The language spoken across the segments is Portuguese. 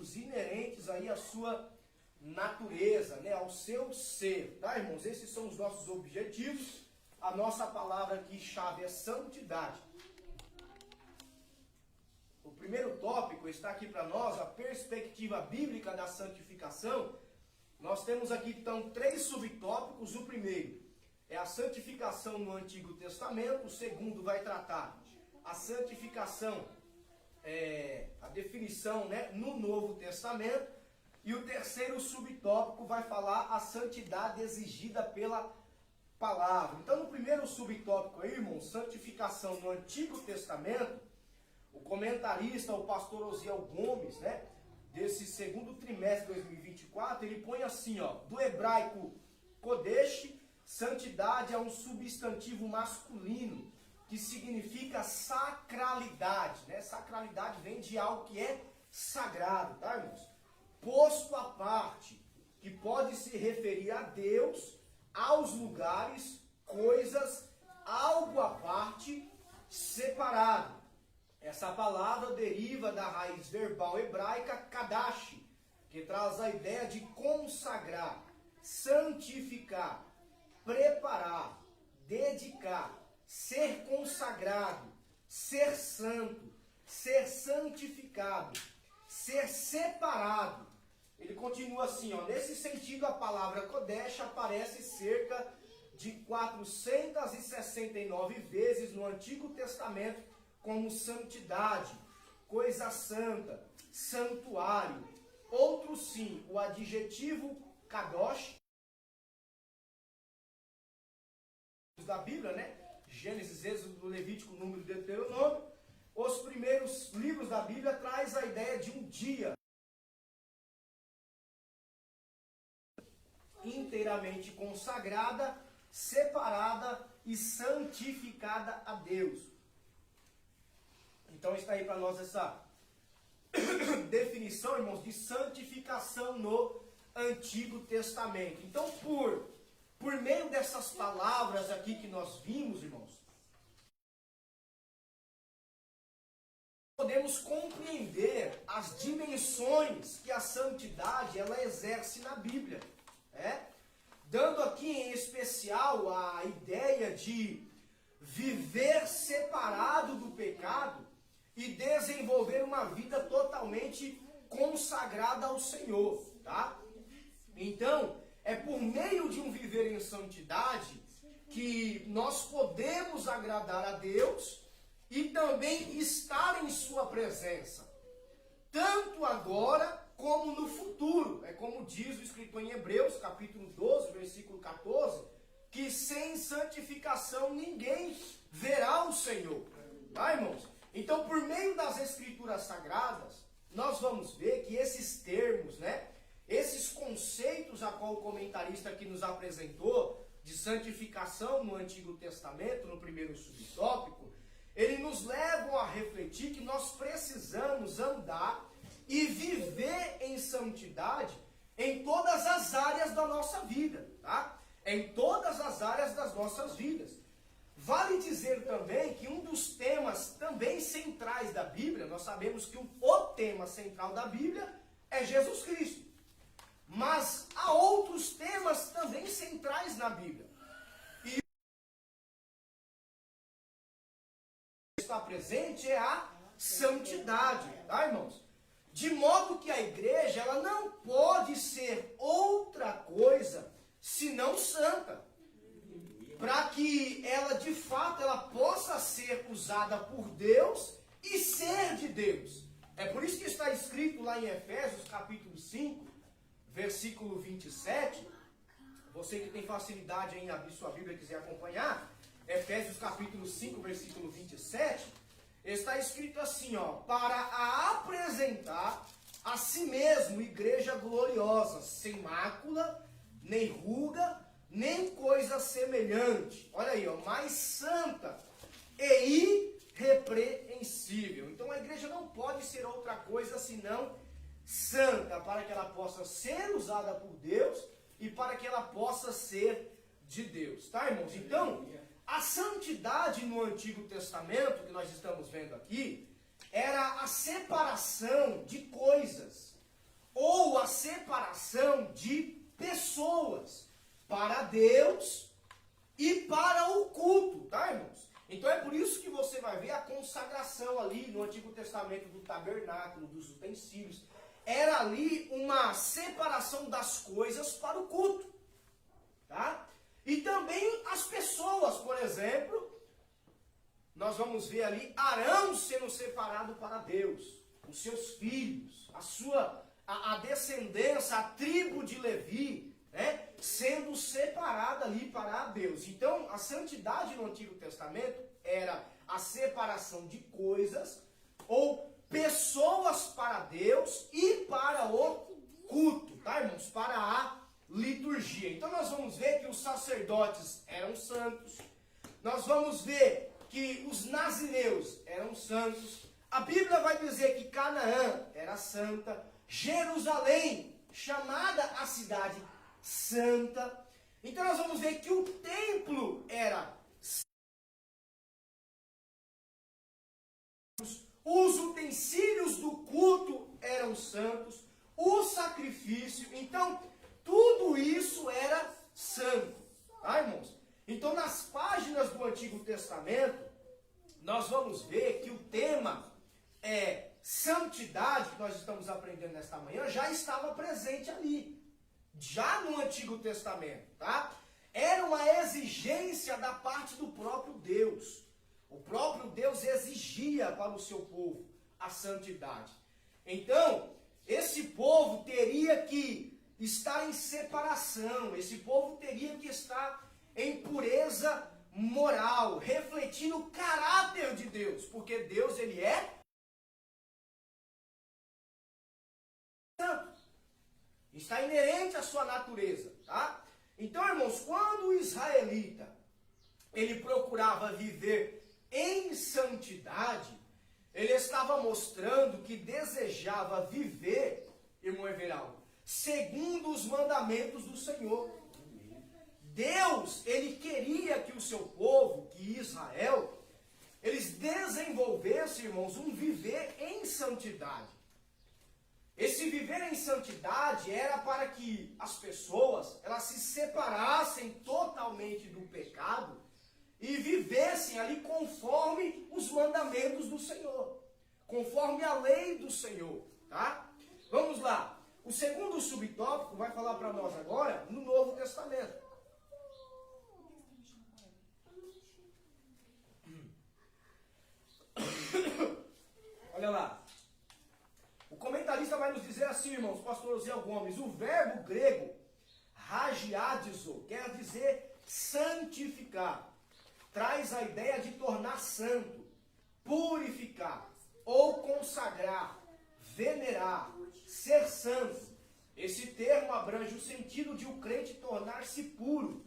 atributos inerentes aí à sua natureza, né, ao seu ser, tá, irmãos? Esses são os nossos objetivos. A nossa palavra aqui chave é santidade. O primeiro tópico está aqui para nós, a perspectiva bíblica da santificação. Nós temos aqui então 3 subtópicos. O primeiro é a santificação no Antigo Testamento. O segundo vai tratar a santificação, a definição, né, no Novo Testamento. E o terceiro subtópico vai falar a santidade exigida pela palavra. Então, no primeiro subtópico aí, irmãos, santificação no Antigo Testamento, o comentarista, o pastor Osiel Gomes, né, desse segundo trimestre de 2024, ele põe assim, ó, do hebraico Kodesh, santidade é um substantivo masculino, que significa sacralidade, né? Sacralidade vem de algo que é sagrado, tá, irmãos? Posto à parte, que pode se referir a Deus, aos lugares, coisas, algo à parte, separado. Essa palavra deriva da raiz verbal hebraica kadash, que traz a ideia de consagrar, santificar, preparar, dedicar, ser consagrado, ser santo, ser santificado, ser separado. Ele continua assim, ó, nesse sentido a palavra Kodesh aparece cerca de 469 vezes no Antigo Testamento como santidade, coisa santa, santuário. Outro sim, o adjetivo Kadosh, da Bíblia, né? Gênesis, Êxodo, Levítico, Número, Deuteronômio. Os primeiros livros da Bíblia traz a ideia de um dia inteiramente consagrada, separada e santificada a Deus. Então está aí para nós essa definição, irmãos, de santificação no Antigo Testamento. Então, por meio dessas palavras aqui que nós vimos, irmãos, podemos compreender as dimensões que a santidade ela exerce na Bíblia. Dando aqui em especial a ideia de viver separado do pecado e desenvolver uma vida totalmente consagrada ao Senhor, tá? Então, é por meio de um viver em santidade que nós podemos agradar a Deus e também estar em sua presença, tanto agora como no futuro. É como diz o escritor em Hebreus, capítulo 12, versículo 14, que sem santificação ninguém verá o Senhor. Tá, irmãos? Então, por meio das escrituras sagradas, nós vamos ver que esses termos, né, esses conceitos a qual o comentarista aqui nos apresentou, de santificação no Antigo Testamento, no primeiro subtópico, ele nos levam a refletir que nós precisamos andar e viver em santidade em todas as áreas da nossa vida, tá? Em todas as áreas das nossas vidas. Vale dizer também que um dos temas também centrais da Bíblia, nós sabemos que o tema central da Bíblia é Jesus Cristo. Mas há outros temas também centrais na Bíblia. E o que está presente é a santidade, tá, irmãos? De modo que a igreja ela não pode ser outra coisa senão santa. Para que ela, de fato, ela possa ser usada por Deus e ser de Deus. É por isso que está escrito lá em Efésios, capítulo 5, versículo 27. Você que tem facilidade em abrir sua Bíblia e quiser acompanhar, Efésios, capítulo 5, versículo 27, está escrito assim, ó, para apresentar a si mesmo igreja gloriosa, sem mácula, nem ruga, nem coisa semelhante. Olha aí, ó, mais santa e irrepreensível. Então a igreja não pode ser outra coisa senão santa, para que ela possa ser usada por Deus e para que ela possa ser de Deus. Tá, irmãos? Então, a santidade no Antigo Testamento, que nós estamos vendo aqui, era a separação de coisas, Deus e para o culto, tá, irmãos? Então é por isso que você vai ver a consagração ali no Antigo Testamento do tabernáculo, dos utensílios. Era ali uma separação das coisas para o culto, tá? E também as pessoas, por exemplo, nós vamos ver ali Arão sendo separado para Deus, os seus filhos, a descendência, a tribo de Levi, né, sendo separada ali para Deus. Então, a santidade no Antigo Testamento era a separação de coisas ou pessoas para Deus e para o culto, tá, irmãos? Para a liturgia. Então, nós vamos ver que os sacerdotes eram santos. Nós vamos ver que os nazireus eram santos. A Bíblia vai dizer que Canaã era santa. Jerusalém, chamada a cidade santa. Então nós vamos ver que o templo era santo. Os utensílios do culto eram santos. O sacrifício. Então, tudo isso era santo. Tá, irmãos? Então, nas páginas do Antigo Testamento, nós vamos ver que o tema santidade, que nós estamos aprendendo nesta manhã, já estava presente ali, já no Antigo Testamento, tá? Era uma exigência da parte do próprio Deus. O próprio Deus exigia para o seu povo a santidade. Então, esse povo teria que estar em separação, esse povo teria que estar em pureza moral, refletindo o caráter de Deus, porque Deus, ele é santo. Está inerente à sua natureza, tá? Então, irmãos, quando o israelita, ele procurava viver em santidade, ele estava mostrando que desejava viver, irmão Everaldo, segundo os mandamentos do Senhor. Deus, ele queria que o seu povo, que Israel, eles desenvolvessem, irmãos, um viver em santidade. Esse viver em santidade era para que as pessoas, elas se separassem totalmente do pecado e vivessem ali conforme os mandamentos do Senhor, conforme a lei do Senhor, tá? Vamos lá. O segundo subtópico vai falar para nós agora no Novo Testamento. Olha lá. O comentarista vai nos dizer assim, irmãos, pastor Osiel Gomes, o verbo grego hagiadizo quer dizer santificar. Traz a ideia de tornar santo, purificar ou consagrar, venerar, ser santo. Esse termo abrange o sentido de o crente tornar-se puro,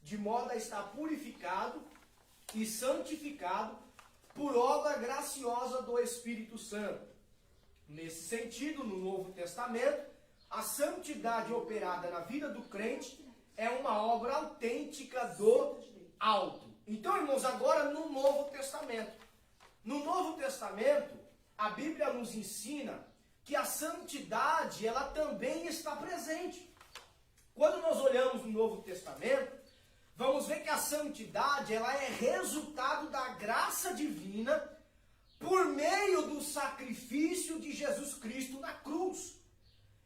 de modo a estar purificado e santificado por obra graciosa do Espírito Santo. Nesse sentido, no Novo Testamento, a santidade operada na vida do crente é uma obra autêntica do alto. Então, irmãos, agora no Novo Testamento. No Novo Testamento, a Bíblia nos ensina que a santidade, ela também está presente. Quando nós olhamos no Novo Testamento, vamos ver que a santidade, ela é resultado da graça divina por meio do sacrifício de Jesus Cristo na cruz.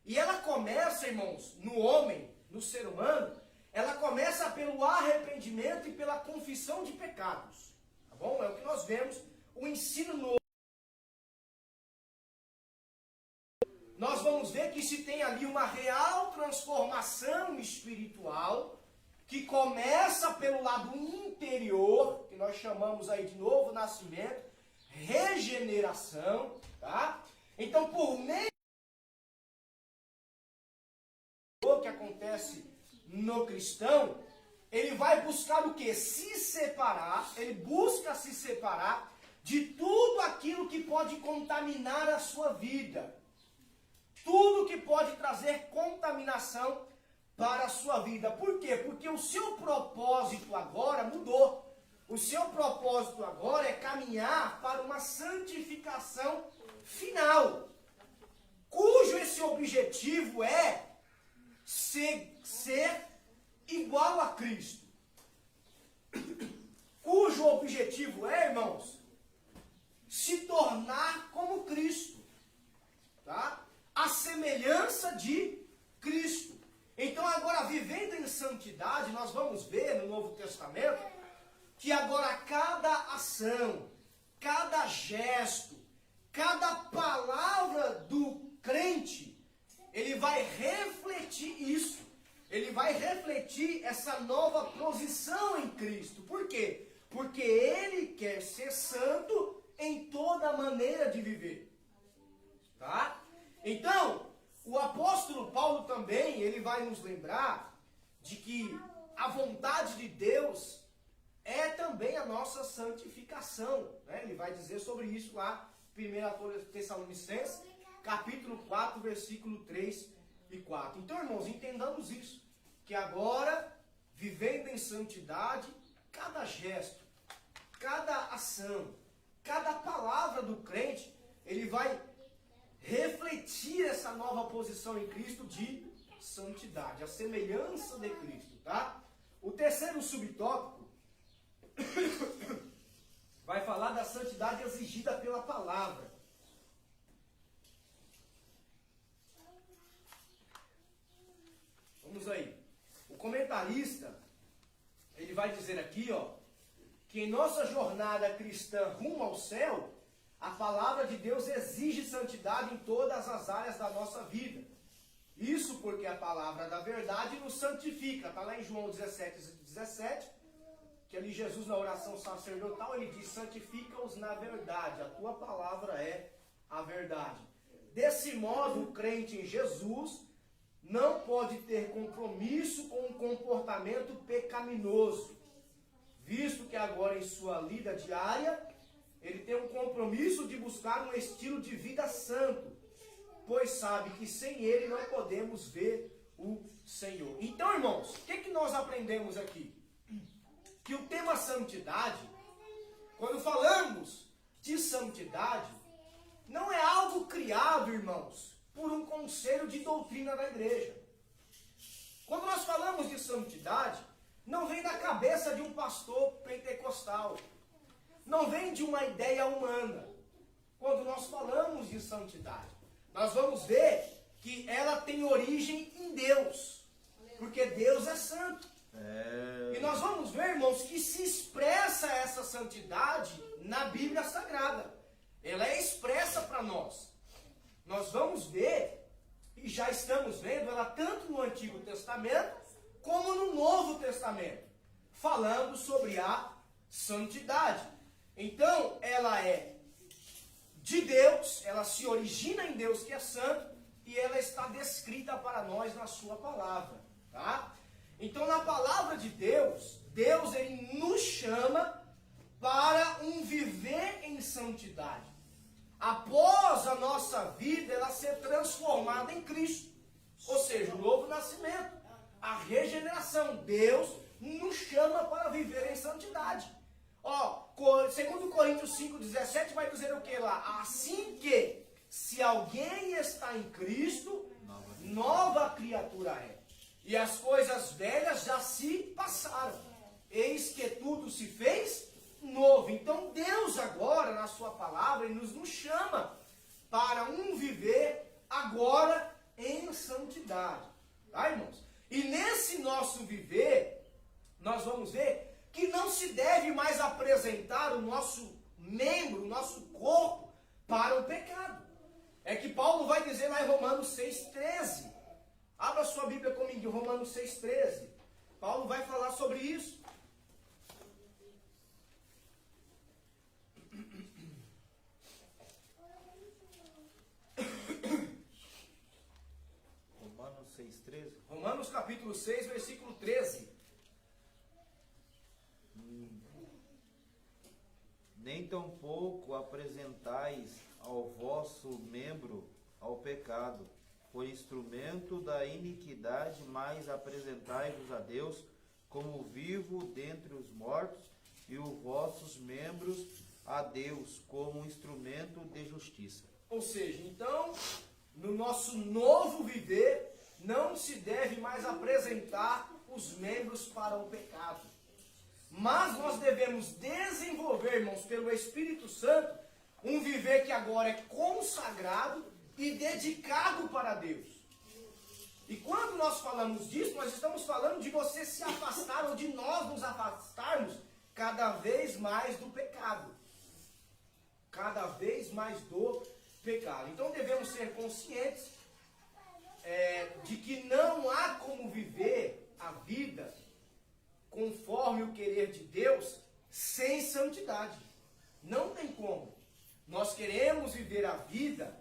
E ela começa, irmãos, no homem, no ser humano, ela começa pelo arrependimento e pela confissão de pecados. Tá bom? É o que nós vemos, o ensino novo. Nós vamos ver que se tem ali uma real transformação espiritual, que começa pelo lado interior, que nós chamamos aí de novo nascimento, regeneração, tá? Então, por meio do que acontece no cristão, ele vai buscar o quê? Se separar, ele busca se separar de tudo aquilo que pode contaminar a sua vida. Tudo que pode trazer contaminação para a sua vida. Por quê? Porque o seu propósito agora mudou. O seu propósito agora é caminhar para uma santificação final, cujo esse objetivo é ser igual a Cristo, cujo objetivo é, irmãos, se tornar como Cristo, tá? A semelhança de Cristo. Então agora, vivendo em santidade, nós vamos ver no Novo Testamento que agora cada ação, cada gesto, cada palavra do crente, ele vai refletir isso. Ele vai refletir essa nova posição em Cristo. Por quê? Porque ele quer ser santo em toda maneira de viver. Tá? Então, o apóstolo Paulo também, ele vai nos lembrar de que a vontade de Deus é também a nossa santificação. Né? Ele vai dizer sobre isso lá, 1 Tessalonicenses, capítulo 4, versículo 3 e 4. Então, irmãos, entendamos isso, que agora, vivendo em santidade, cada gesto, cada ação, cada palavra do crente, ele vai refletir essa nova posição em Cristo de santidade, a semelhança de Cristo, tá? O terceiro subtópico vai falar da santidade exigida pela palavra. Vamos aí. O comentarista, ele vai dizer aqui, ó, que em nossa jornada cristã rumo ao céu, a palavra de Deus exige santidade em todas as áreas da nossa vida. Isso porque a palavra da verdade nos santifica. Está lá em João 17, que ali Jesus, na oração sacerdotal, ele diz: santifica-os na verdade, a tua palavra é a verdade. Desse modo, o crente em Jesus não pode ter compromisso com um comportamento pecaminoso, visto que agora em sua lida diária, ele tem um compromisso de buscar um estilo de vida santo, pois sabe que sem ele não podemos ver o Senhor. Então, irmãos, o que nós aprendemos aqui? Que o tema santidade, quando falamos de santidade, não é algo criado, irmãos, por um conselho de doutrina da igreja. Quando nós falamos de santidade, não vem da cabeça de um pastor pentecostal, não vem de uma ideia humana. Quando nós falamos de santidade, nós vamos ver que ela tem origem em Deus, porque Deus é santo. E nós vamos ver, irmãos, que se expressa essa santidade na Bíblia Sagrada. Ela é expressa para nós. Nós vamos ver, e já estamos vendo ela tanto no Antigo Testamento, como no Novo Testamento, falando sobre a santidade. Então, ela é de Deus, ela se origina em Deus que é santo, e ela está descrita para nós na sua palavra, tá? Então, na palavra de Deus, Deus ele nos chama para um viver em santidade. Após a nossa vida, ela ser transformada em Cristo. Ou seja, o novo nascimento, a regeneração. Deus nos chama para viver em santidade. Ó, segundo Coríntios 5,17 vai dizer o que lá? Assim que, se alguém está em Cristo, nova criatura é. E as coisas velhas já se passaram. Eis que tudo se fez novo. Então Deus agora, na sua palavra, Ele nos chama para um viver agora em santidade. Tá, irmãos? E nesse nosso viver, nós vamos ver que não se deve mais apresentar o nosso membro, o nosso corpo, para o pecado. É que Paulo vai dizer lá em Romanos 6,13. Abra sua Bíblia comigo, em Romanos 6,13. Paulo vai falar sobre isso. Romanos 6,13. Romanos capítulo 6, versículo 13. Nem tampouco apresentais ao vosso membro ao pecado, por instrumento da iniquidade, mas apresentai-vos a Deus como vivo dentre os mortos, e os vossos membros a Deus como instrumento de justiça. Ou seja, então, no nosso novo viver, não se deve mais apresentar os membros para o pecado. Mas nós devemos desenvolver, irmãos, pelo Espírito Santo, um viver que agora é consagrado e dedicado para Deus. E quando nós falamos disso, nós estamos falando de você se afastar, ou de nós nos afastarmos cada vez mais do pecado. Cada vez mais do pecado. Então devemos ser conscientes de que não há como viver a vida conforme o querer de Deus sem santidade. Não tem como. Nós queremos viver a vida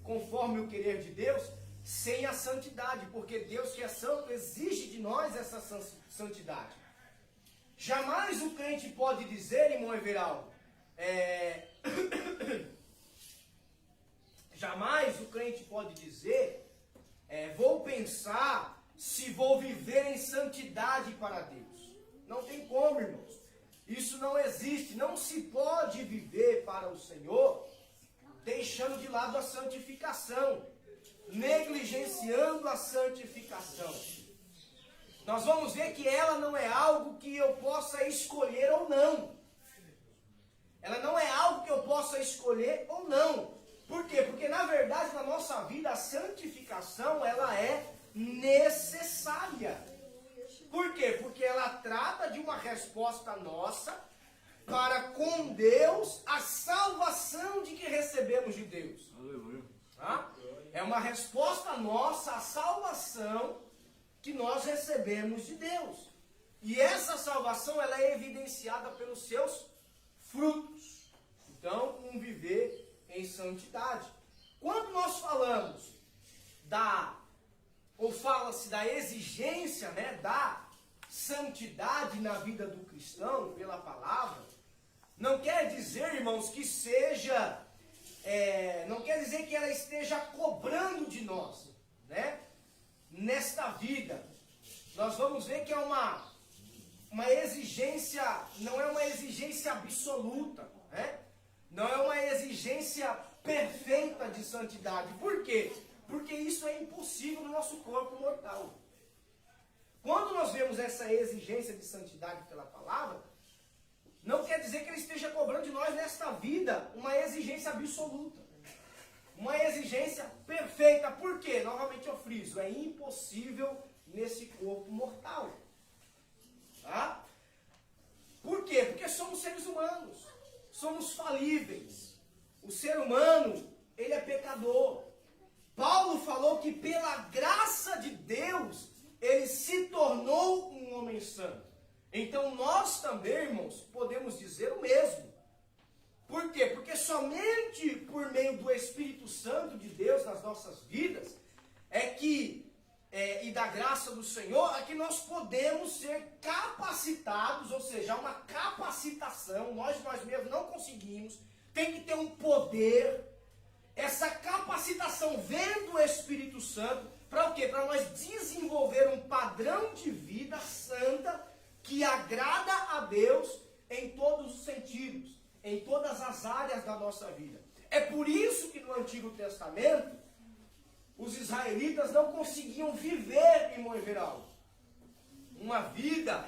conforme o querer de Deus sem a santidade, porque Deus, que é santo, exige de nós essa santidade. Jamais o crente pode dizer, irmão Everaldo, jamais o crente pode dizer, vou pensar se vou viver em santidade para Deus. Não tem como, irmãos. Isso não existe. Não se pode viver para o Senhor deixando de lado a santificação, negligenciando a santificação. Nós vamos ver que ela não é algo que eu possa escolher ou não. Ela não é algo que eu possa escolher ou não. Por quê? Porque na verdade na nossa vida a santificação ela é necessária. Por quê? Porque ela trata de uma resposta nossa para com Deus a salvação de que recebemos de Deus. Aleluia. Tá? É uma resposta nossa à salvação que nós recebemos de Deus. E essa salvação ela é evidenciada pelos seus frutos. Então, um viver em santidade. Quando nós falamos fala-se da exigência, da santidade na vida do cristão, pela palavra, não quer dizer, irmãos, que seja, não quer dizer que ela esteja cobrando de nós, nesta vida. Nós vamos ver que é uma exigência, não é uma exigência absoluta, não é uma exigência perfeita de santidade. Por quê? Porque isso é impossível no nosso corpo mortal. Quando nós vemos essa exigência de santidade pela palavra, não quer dizer que ele esteja cobrando de nós nesta vida uma exigência absoluta. Uma exigência perfeita. Por quê? Novamente eu friso, é impossível nesse corpo mortal. Tá? Por quê? Porque somos seres humanos. Somos falíveis. O ser humano, ele é pecador. Paulo falou que pela graça de Deus, ele se tornou um homem santo. Então nós também, irmãos, podemos dizer o mesmo. Por quê? Porque somente por meio do Espírito Santo de Deus nas nossas vidas, e da graça do Senhor, é que nós podemos ser capacitados, ou seja, uma capacitação, nós mesmos não conseguimos, tem que ter um poder. Essa capacitação vem do Espírito Santo, para o quê? Para nós desenvolver um padrão de vida santa, que agrada a Deus em todos os sentidos, em todas as áreas da nossa vida. É por isso que no Antigo Testamento, os israelitas não conseguiam viver, irmão Everaldo, uma vida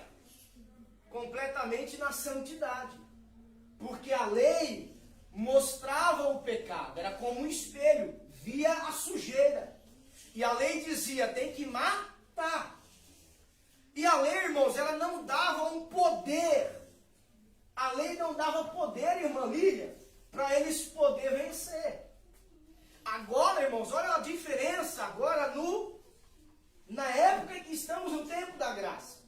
completamente na santidade. Porque a lei mostrava o pecado, era como um espelho, via a sujeira. E a lei dizia, tem que matar. E a lei, irmãos, ela não dava um poder. A lei não dava poder, irmã Lília, para eles poderem vencer. Agora, irmãos, olha a diferença agora na época em que estamos no tempo da graça.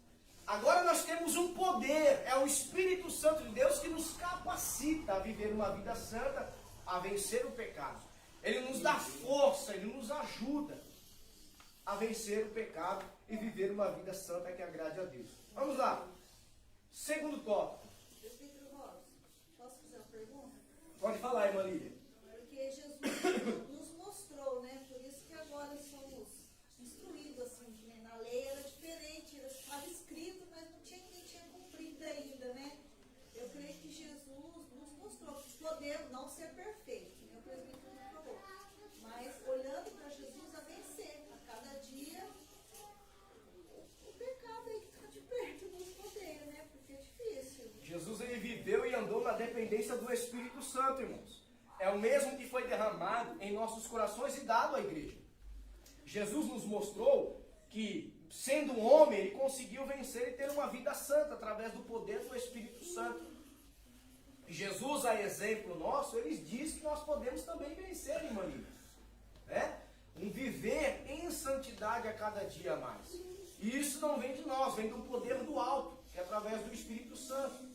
Agora nós temos um poder, é o Espírito Santo de Deus que nos capacita a viver uma vida santa, a vencer o pecado. Ele nos dá força, ele nos ajuda a vencer o pecado e viver uma vida santa que agrade a Deus. Vamos lá. Segundo tópico. Presbítero Robson, posso fazer uma pergunta? Pode falar, irmã Lília. Porque Jesus nos mostrou, por isso que agora somos instruídos, assim, que na lei era diferente, estava escrito, mas não tinha quem tinha cumprido ainda, Eu creio que Jesus nos mostrou que podemos não ser perfeitos, o presbítero falou, mas olhando para Jesus a vencer a cada dia. presença do Espírito Santo, irmãos. É o mesmo que foi derramado em nossos corações e dado à igreja. Jesus nos mostrou que, sendo um homem, ele conseguiu vencer e ter uma vida santa através do poder do Espírito Santo. Jesus, a exemplo nosso, ele diz que nós podemos também vencer em malignos. Um viver em santidade a cada dia mais. E isso não vem de nós, vem do poder do alto, que é através do Espírito Santo.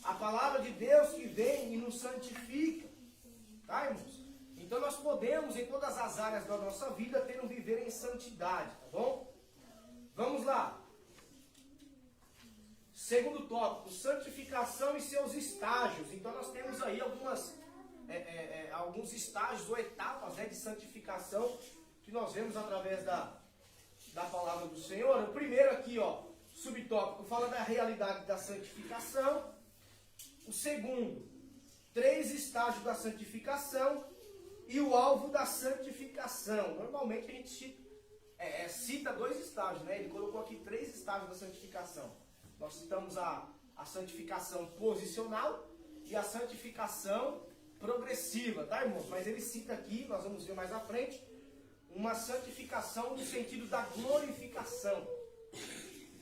A palavra de Deus que vem e nos santifica. Tá, irmãos? Então nós podemos, em todas as áreas da nossa vida, ter um viver em santidade, tá bom? Vamos lá. Segundo tópico, santificação e seus estágios. Então nós temos aí alguns estágios ou etapas de santificação que nós vemos através da palavra do Senhor. O primeiro aqui, subtópico, fala da realidade da santificação. O segundo, 3 estágios da santificação e o alvo da santificação. Normalmente a gente cita 2 estágios, né? Ele colocou aqui 3 estágios da santificação. Nós citamos a santificação posicional e a santificação progressiva, tá, irmãos? Mas ele cita aqui, nós vamos ver mais à frente, uma santificação no sentido da glorificação.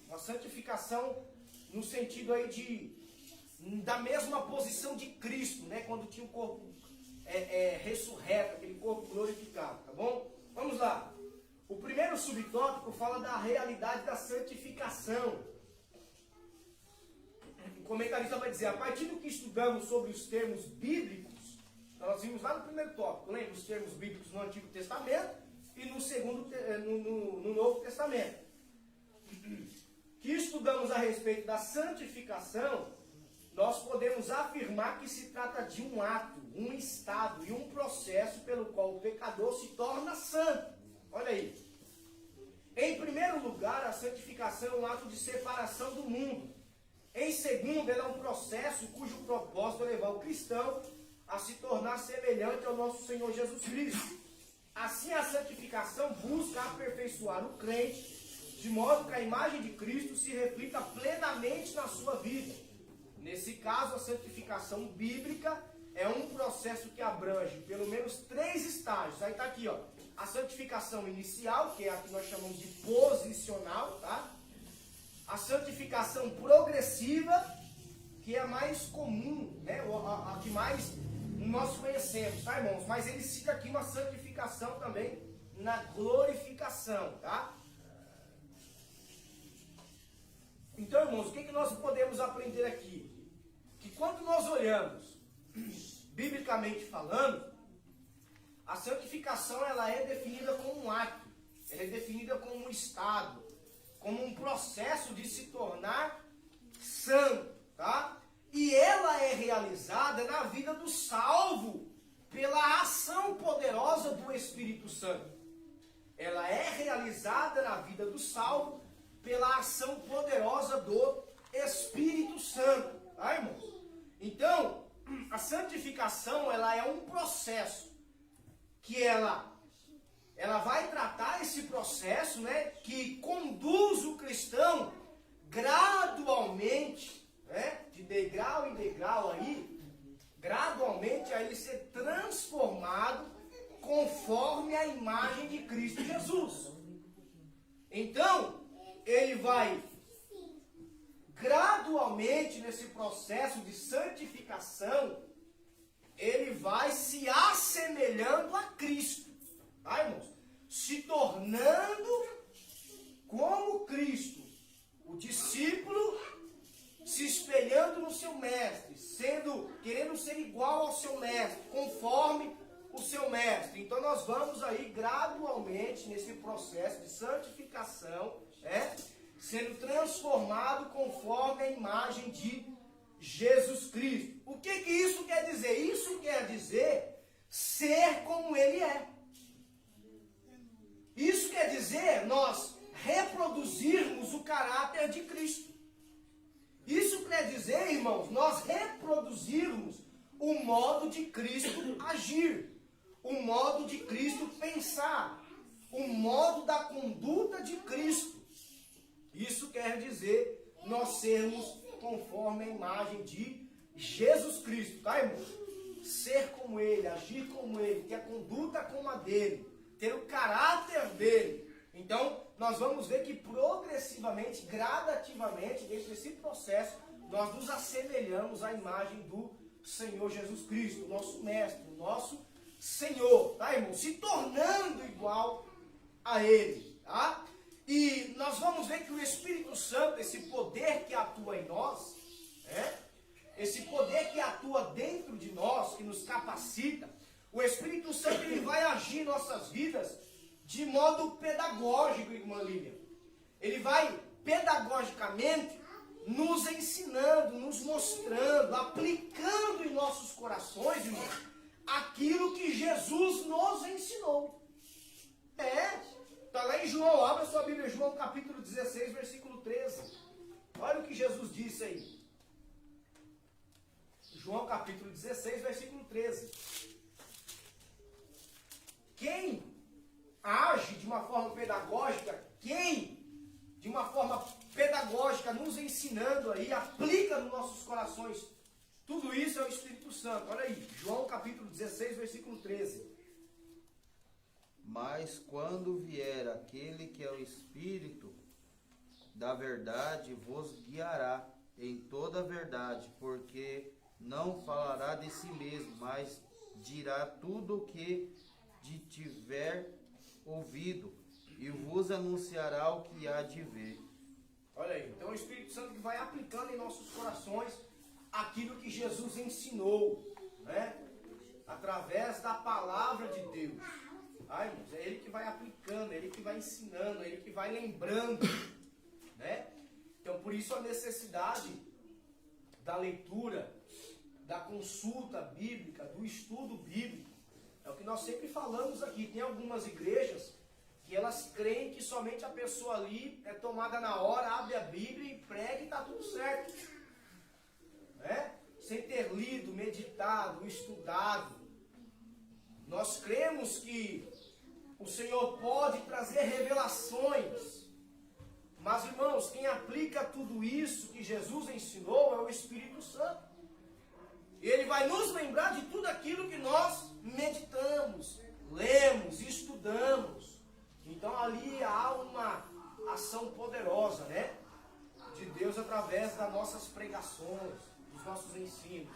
Uma santificação no sentido aí da mesma posição de Cristo, né? Quando tinha o corpo ressurreto, aquele corpo glorificado, tá bom? Vamos lá. O primeiro subtópico fala da realidade da santificação. O comentarista vai dizer, a partir do que estudamos sobre os termos bíblicos, nós vimos lá no primeiro tópico, lembra os termos bíblicos no Antigo Testamento e no Novo Testamento. Que estudamos a respeito da santificação, nós podemos afirmar que se trata de um ato, um estado e um processo pelo qual o pecador se torna santo. Olha aí. Em primeiro lugar, a santificação é um ato de separação do mundo. Em segundo, ela é um processo cujo propósito é levar o cristão a se tornar semelhante ao nosso Senhor Jesus Cristo. Assim, a santificação busca aperfeiçoar o crente, de modo que a imagem de Cristo se reflita plenamente na sua vida. Nesse caso, a santificação bíblica é um processo que abrange pelo menos 3 estágios. Aí está aqui, a santificação inicial, que é a que nós chamamos de posicional, tá? A santificação progressiva, que é a mais comum, né? A que mais nós conhecemos, tá, irmãos? Mas ele cita aqui uma santificação também na glorificação, tá? Então, irmãos, o que nós podemos aprender aqui? Que quando nós olhamos, biblicamente falando, a santificação ela é definida como um ato, ela é definida como um estado, como um processo de se tornar santo, tá? E ela é realizada na vida do salvo pela ação poderosa do Espírito Santo. Ela é realizada na vida do salvo pela ação poderosa do Espírito Santo, tá, irmãos? Então, a santificação ela é um processo que ela vai tratar esse processo, né, que conduz o cristão gradualmente, né, de degrau em degrau aí, gradualmente a ele ser transformado conforme a imagem de Cristo Jesus. Então, ele vai gradualmente nesse processo de santificação, ele vai se assemelhando a Cristo, tá, irmãos? Se tornando como Cristo, o discípulo se espelhando no seu mestre, querendo ser igual ao seu mestre, conforme o seu mestre. Então nós vamos aí gradualmente nesse processo de santificação, sendo transformado conforme a imagem de Jesus Cristo. O que isso quer dizer? Isso quer dizer ser como Ele é. Isso quer dizer nós reproduzirmos o caráter de Cristo. Isso quer dizer, irmãos, nós reproduzirmos o modo de Cristo agir, o modo de Cristo pensar, o modo da conduta de Cristo. Isso quer dizer nós sermos conforme a imagem de Jesus Cristo, tá, irmão? Ser como Ele, agir como Ele, ter a conduta como a dele, ter o caráter dele. Então, nós vamos ver que progressivamente, gradativamente, dentro desse processo, nós nos assemelhamos à imagem do Senhor Jesus Cristo, o nosso Mestre, o nosso Senhor, tá, irmão? Se tornando igual a Ele, tá? E nós vamos ver que o Espírito Santo, esse poder que atua em nós, esse poder que atua dentro de nós, que nos capacita, o Espírito Santo ele vai agir em nossas vidas de modo pedagógico, irmã Lívia. Ele vai pedagogicamente nos ensinando, nos mostrando, aplicando em nossos corações, irmão, aquilo que Jesus nos ensinou. Está lá em João, abra sua Bíblia, João capítulo 16, versículo 13. Olha o que Jesus disse aí. João capítulo 16, versículo 13. Quem age de uma forma pedagógica, quem de uma forma pedagógica nos ensinando aí, aplica nos nossos corações, tudo isso é o Espírito Santo. Olha aí, João capítulo 16, versículo 13. Mas quando vier aquele que é o Espírito da verdade, vos guiará em toda a verdade, porque não falará de si mesmo, mas dirá tudo o que de tiver ouvido, e vos anunciará o que há de ver. Olha aí, então o Espírito Santo que vai aplicando em nossos corações aquilo que Jesus ensinou, né? Através da palavra de Deus. Ai, irmãos, é Ele que vai aplicando, é Ele que vai ensinando, é Ele que vai lembrando, né? Então, por isso a necessidade da leitura, da consulta bíblica, do estudo bíblico. É o que nós sempre falamos aqui. Tem algumas igrejas que elas creem que somente a pessoa ali é tomada na hora, abre a Bíblia e prega e está tudo certo. Né? Sem ter lido, meditado, estudado. Nós cremos que o Senhor pode trazer revelações. Mas, irmãos, quem aplica tudo isso que Jesus ensinou é o Espírito Santo. Ele vai nos lembrar de tudo aquilo que nós meditamos, lemos, estudamos. Então ali há uma ação poderosa, né? De Deus através das nossas pregações, dos nossos ensinos.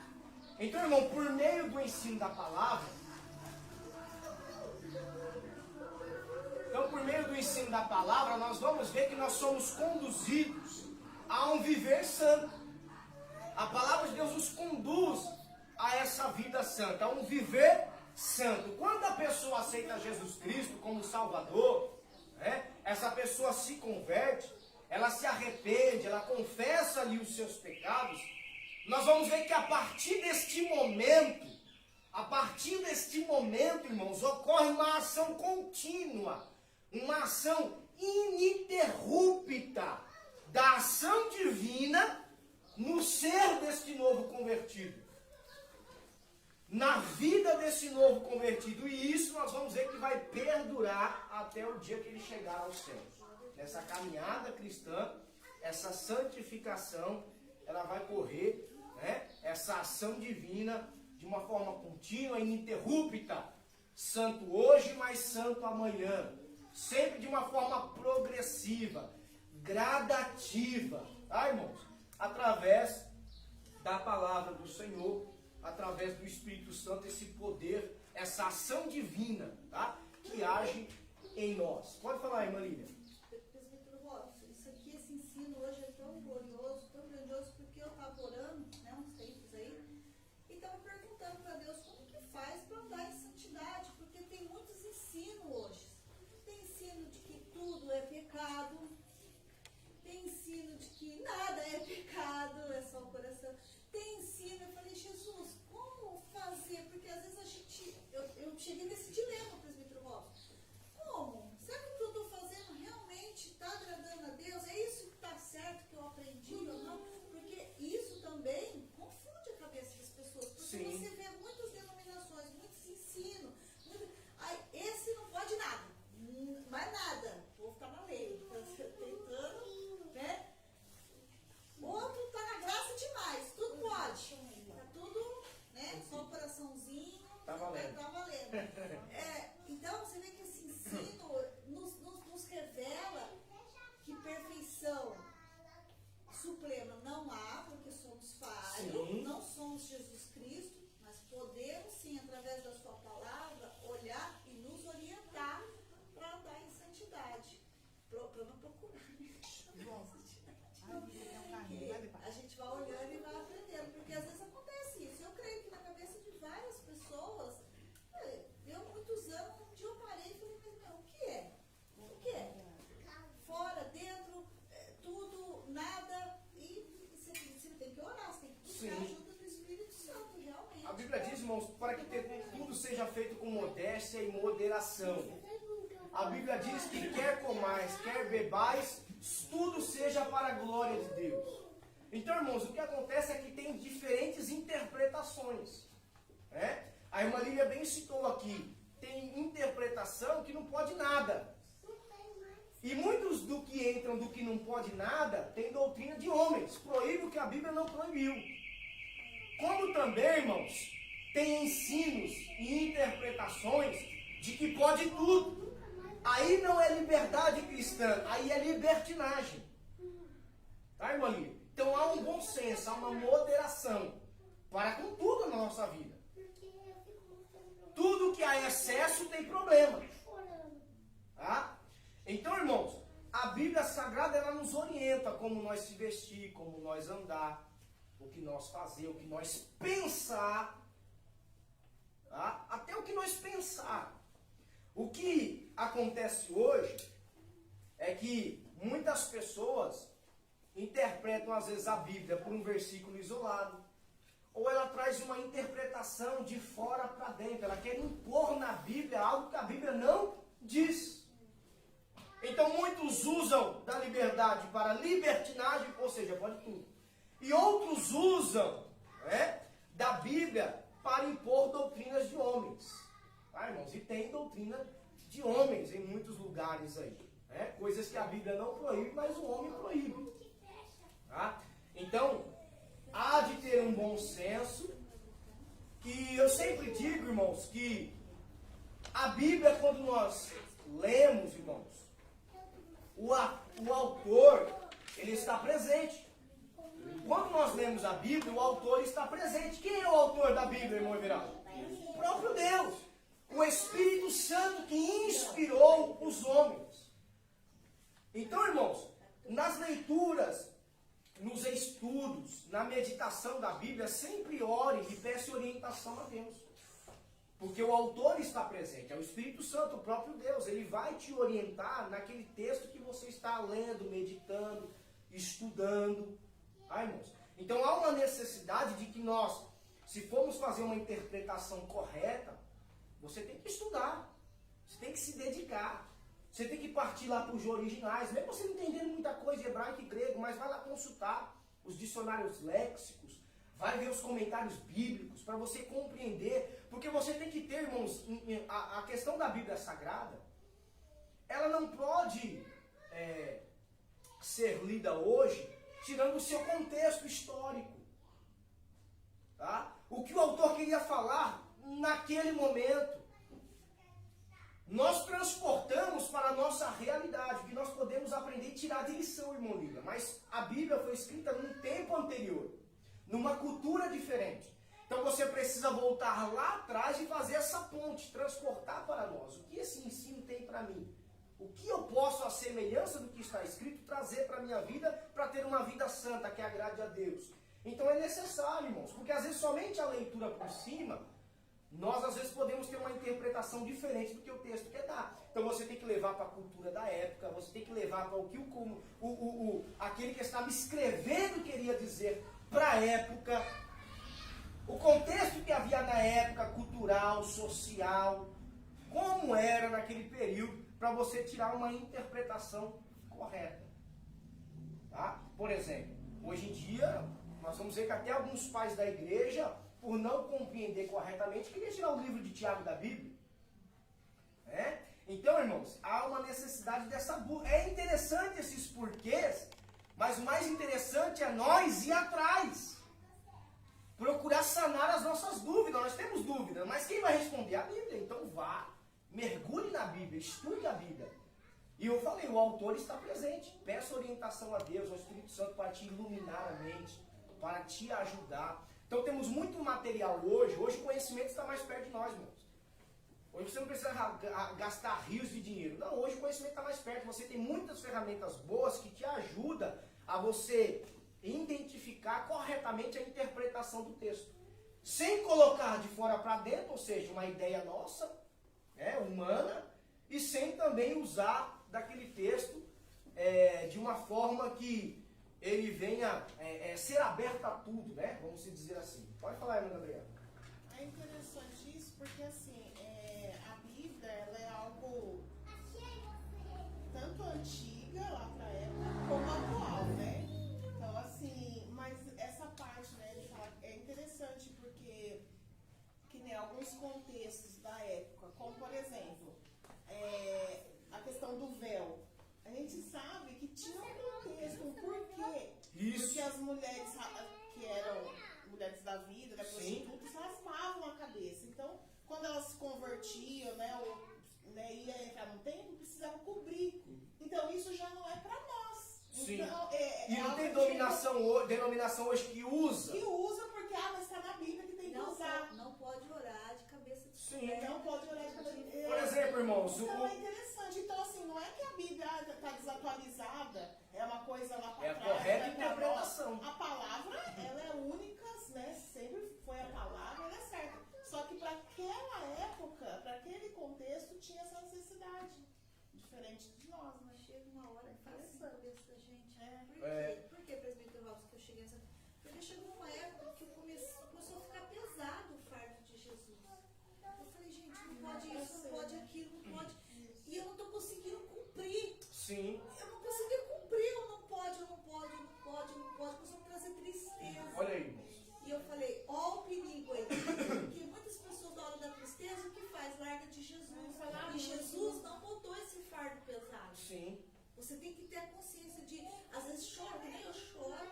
Então, irmão, por meio do ensino da palavra, nós vamos ver que nós somos conduzidos a um viver santo. A palavra de Deus nos conduz a essa vida santa, a um viver santo. Quando a pessoa aceita Jesus Cristo como Salvador, né, essa pessoa se converte, ela se arrepende, ela confessa ali os seus pecados, nós vamos ver que a partir deste momento, irmãos, ocorre uma ação contínua, uma ação ininterrupta da ação divina no ser deste novo convertido, na vida desse novo convertido. E isso nós vamos ver que vai perdurar até o dia que ele chegar aos céus. Nessa caminhada cristã, essa santificação, ela vai correr, né? Essa ação divina de uma forma contínua, ininterrupta. Santo hoje, mas santo amanhã. Sempre de uma forma progressiva, gradativa. Tá, irmãos? Através da palavra do Senhor, através do Espírito Santo, esse poder, essa ação divina, tá? Que age em nós. Pode falar, irmã Lívia. Presbítero Robson, isso aqui, esse ensino hoje é tão glorioso, tão grandioso, porque eu estava orando, né, uns tempos aí, e estava perguntando para Deus como que faz para andar em santidade, porque tem muitos ensinos hoje. Tem ensino de que tudo é pecado, tem ensino de que nada é pecado, é só o coração. Tem ensino, eu falei, Jesus, como fazer? Porque às vezes a gente, eu cheguei nesse dilema, presbítero Robson. Como? Será que o que eu estou fazendo realmente a Bíblia diz que quer comais, quer bebais, tudo seja para a glória de Deus. Então, irmãos, o que acontece é que tem diferentes interpretações. Né? A irmã Lília bem citou aqui, tem interpretação que não pode nada. E muitos do que entram do que não pode nada, tem doutrina de homens, proíbe o que a Bíblia não proibiu. Como também, irmãos, tem ensinos e interpretações de que pode tudo. Aí não é liberdade cristã, aí é libertinagem. Tá, irmã Lília? Então há um bom senso, há uma moderação para com tudo na nossa vida. Tudo que há excesso tem problema. Tá? Então, irmãos, a Bíblia Sagrada ela nos orienta como nós se vestir, como nós andar, o que nós fazer, o que nós pensar. Tá? Até o que nós pensar. O que acontece hoje é que muitas pessoas interpretam às vezes a Bíblia por um versículo isolado, ou ela traz uma interpretação de fora para dentro, ela quer impor na Bíblia algo que a Bíblia não diz. Então muitos usam da liberdade para libertinagem, ou seja, pode tudo. E outros usam da Bíblia para impor doutrinas de homens. Tá, irmãos? E tem doutrina de homens em muitos lugares aí. Coisas que a Bíblia não proíbe, mas o homem proíbe. Tá? Então, há de ter um bom senso, que eu sempre digo, irmãos, que a Bíblia, quando nós lemos, irmãos, o autor, ele está presente. Quando nós lemos a Bíblia, o autor está presente. Quem é o autor da Bíblia, irmão Everaldo? O próprio Deus. O Espírito Santo que inspirou os homens. Então, irmãos, nas leituras, nos estudos, na meditação da Bíblia, sempre ore e peça orientação a Deus. Porque o autor está presente, é o Espírito Santo, o próprio Deus. Ele vai te orientar naquele texto que você está lendo, meditando, estudando. Irmãos? Então há uma necessidade de que nós, se formos fazer uma interpretação correta, você tem que estudar, você tem que se dedicar. Você tem que partir lá para os originais, mesmo você não entendendo muita coisa de hebraico e grego, mas vai lá consultar os dicionários léxicos, vai ver os comentários bíblicos para você compreender, porque você tem que ter, irmãos, a questão da Bíblia Sagrada, ela não pode ser lida hoje tirando o seu contexto histórico. Tá? O que o autor queria falar naquele momento. Nós transportamos para a nossa realidade, que nós podemos aprender e tirar de lição, irmão Lívia. Mas a Bíblia foi escrita num tempo anterior, numa cultura diferente. Então você precisa voltar lá atrás e fazer essa ponte, transportar para nós. O que esse ensino tem para mim? O que eu posso, à semelhança do que está escrito, trazer para a minha vida, para ter uma vida santa, que agrade a Deus? Então é necessário, irmãos, porque às vezes somente a leitura por cima, nós às vezes podemos ter uma interpretação diferente do que o texto quer dar. Então você tem que levar para a cultura da época, você tem que levar para o que aquele que estava escrevendo queria dizer para a época, o contexto que havia na época, cultural, social, como era naquele período, para você tirar uma interpretação correta. Tá? Por exemplo, hoje em dia, nós vamos ver que até alguns pais da igreja, por não compreender corretamente, queria tirar o livro de Tiago da Bíblia. Então, irmãos, há uma necessidade dessa busca. É interessante esses porquês, mas o mais interessante é nós ir atrás. Procurar sanar as nossas dúvidas. Nós temos dúvidas, mas quem vai responder? A Bíblia. Então vá, mergulhe na Bíblia, estude a Bíblia. E eu falei, o autor está presente. Peça orientação a Deus, ao Espírito Santo, para te iluminar a mente, para te ajudar. Então temos muito material hoje. Hoje o conhecimento está mais perto de nós, irmãos. Hoje você não precisa gastar rios de dinheiro. Não, hoje o conhecimento está mais perto. Você tem muitas ferramentas boas que te ajudam a você identificar corretamente a interpretação do texto. Sem colocar de fora para dentro, ou seja, uma ideia nossa, humana, e sem também usar daquele texto de uma forma que ele venha ser aberto a tudo, né? Vamos dizer assim. Pode falar, irmã Gabriela. É interessante isso porque, assim, a Bíblia, ela é algo Sim. Então, E não algo tem que denominação hoje que usa. usa porque, mas está na Bíblia que tem que usar. Não pode orar de cabeça de Sim. Não pode orar de cabeça. Por exemplo, irmãos, Então é interessante. Então, assim, não é que a Bíblia está desatualizada, é uma coisa lá para é a trás. correta né, pra interpretação. nós. A palavra, ela é única, né? Sempre foi a palavra, ela é certa. Só que para aquela época, para aquele contexto, tinha essa necessidade. Diferente de nós, né? Chega uma hora que faz assim na cabeça da gente. É. Por que, presbítero Robson, que eu cheguei nessa... Porque chegou uma época que começou a ficar pesado o fardo de Jesus. Eu falei, gente, não pode isso, não pode aquilo, não pode... E eu não estou conseguindo cumprir. Sim. Eu não consegui cumprir, eu não pode. Começou a trazer tristeza. Olha aí, irmãos. E eu falei, ó o perigo aí. Porque muitas pessoas na hora da tristeza, o que faz? Larga de Jesus. E Jesus não botou esse fardo pesado. Sim. Você tem que ter a consciência de, às vezes chora, que nem eu choro,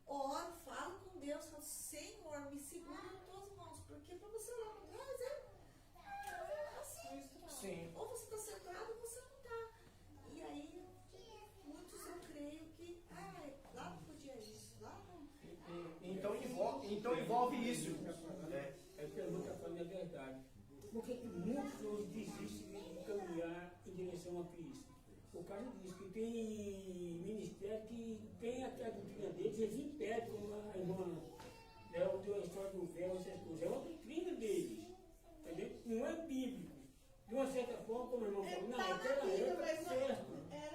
oro, falo com Deus, falo, Senhor, me segura nas tuas mãos. Porque para você lá no Deus é assim. Sim. Ou você está sentado ou você não está. E aí, muitos eu creio que, lá não podia isso, lá não. Então envolve isso. É que eu nunca falei a verdade. Por que muitos hoje desistem de caminhar em direção a Cristo? Por causa disso, que tem ministério que tem até a doutrina deles, eles impedem, como a irmã Léo deu a história do véu, essas coisas. É uma doutrina deles, entendeu? Não é bíblico. De uma certa forma, como o irmão falou, não, naquela época é certo,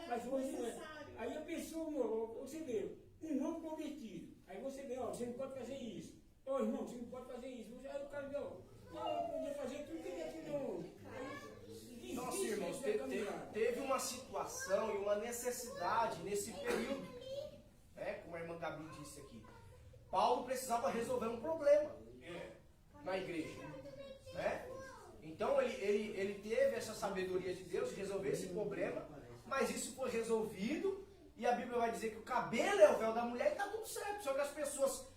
mas hoje não é. Aí a pessoa, você vê, um novo convertido, aí você vê, ó, você não pode fazer isso. Ô irmão, você não pode fazer isso. Aí o cara vê, ó, eu podia fazer tudo que ele aqui não. Nossa, irmãos, teve uma situação e uma necessidade nesse período, né? Como a irmã Gabi disse aqui. Paulo precisava resolver um problema na igreja, né? Então ele teve essa sabedoria de Deus de resolver esse problema, mas isso foi resolvido e a Bíblia vai dizer que o cabelo é o véu da mulher e está tudo certo. Só que as pessoas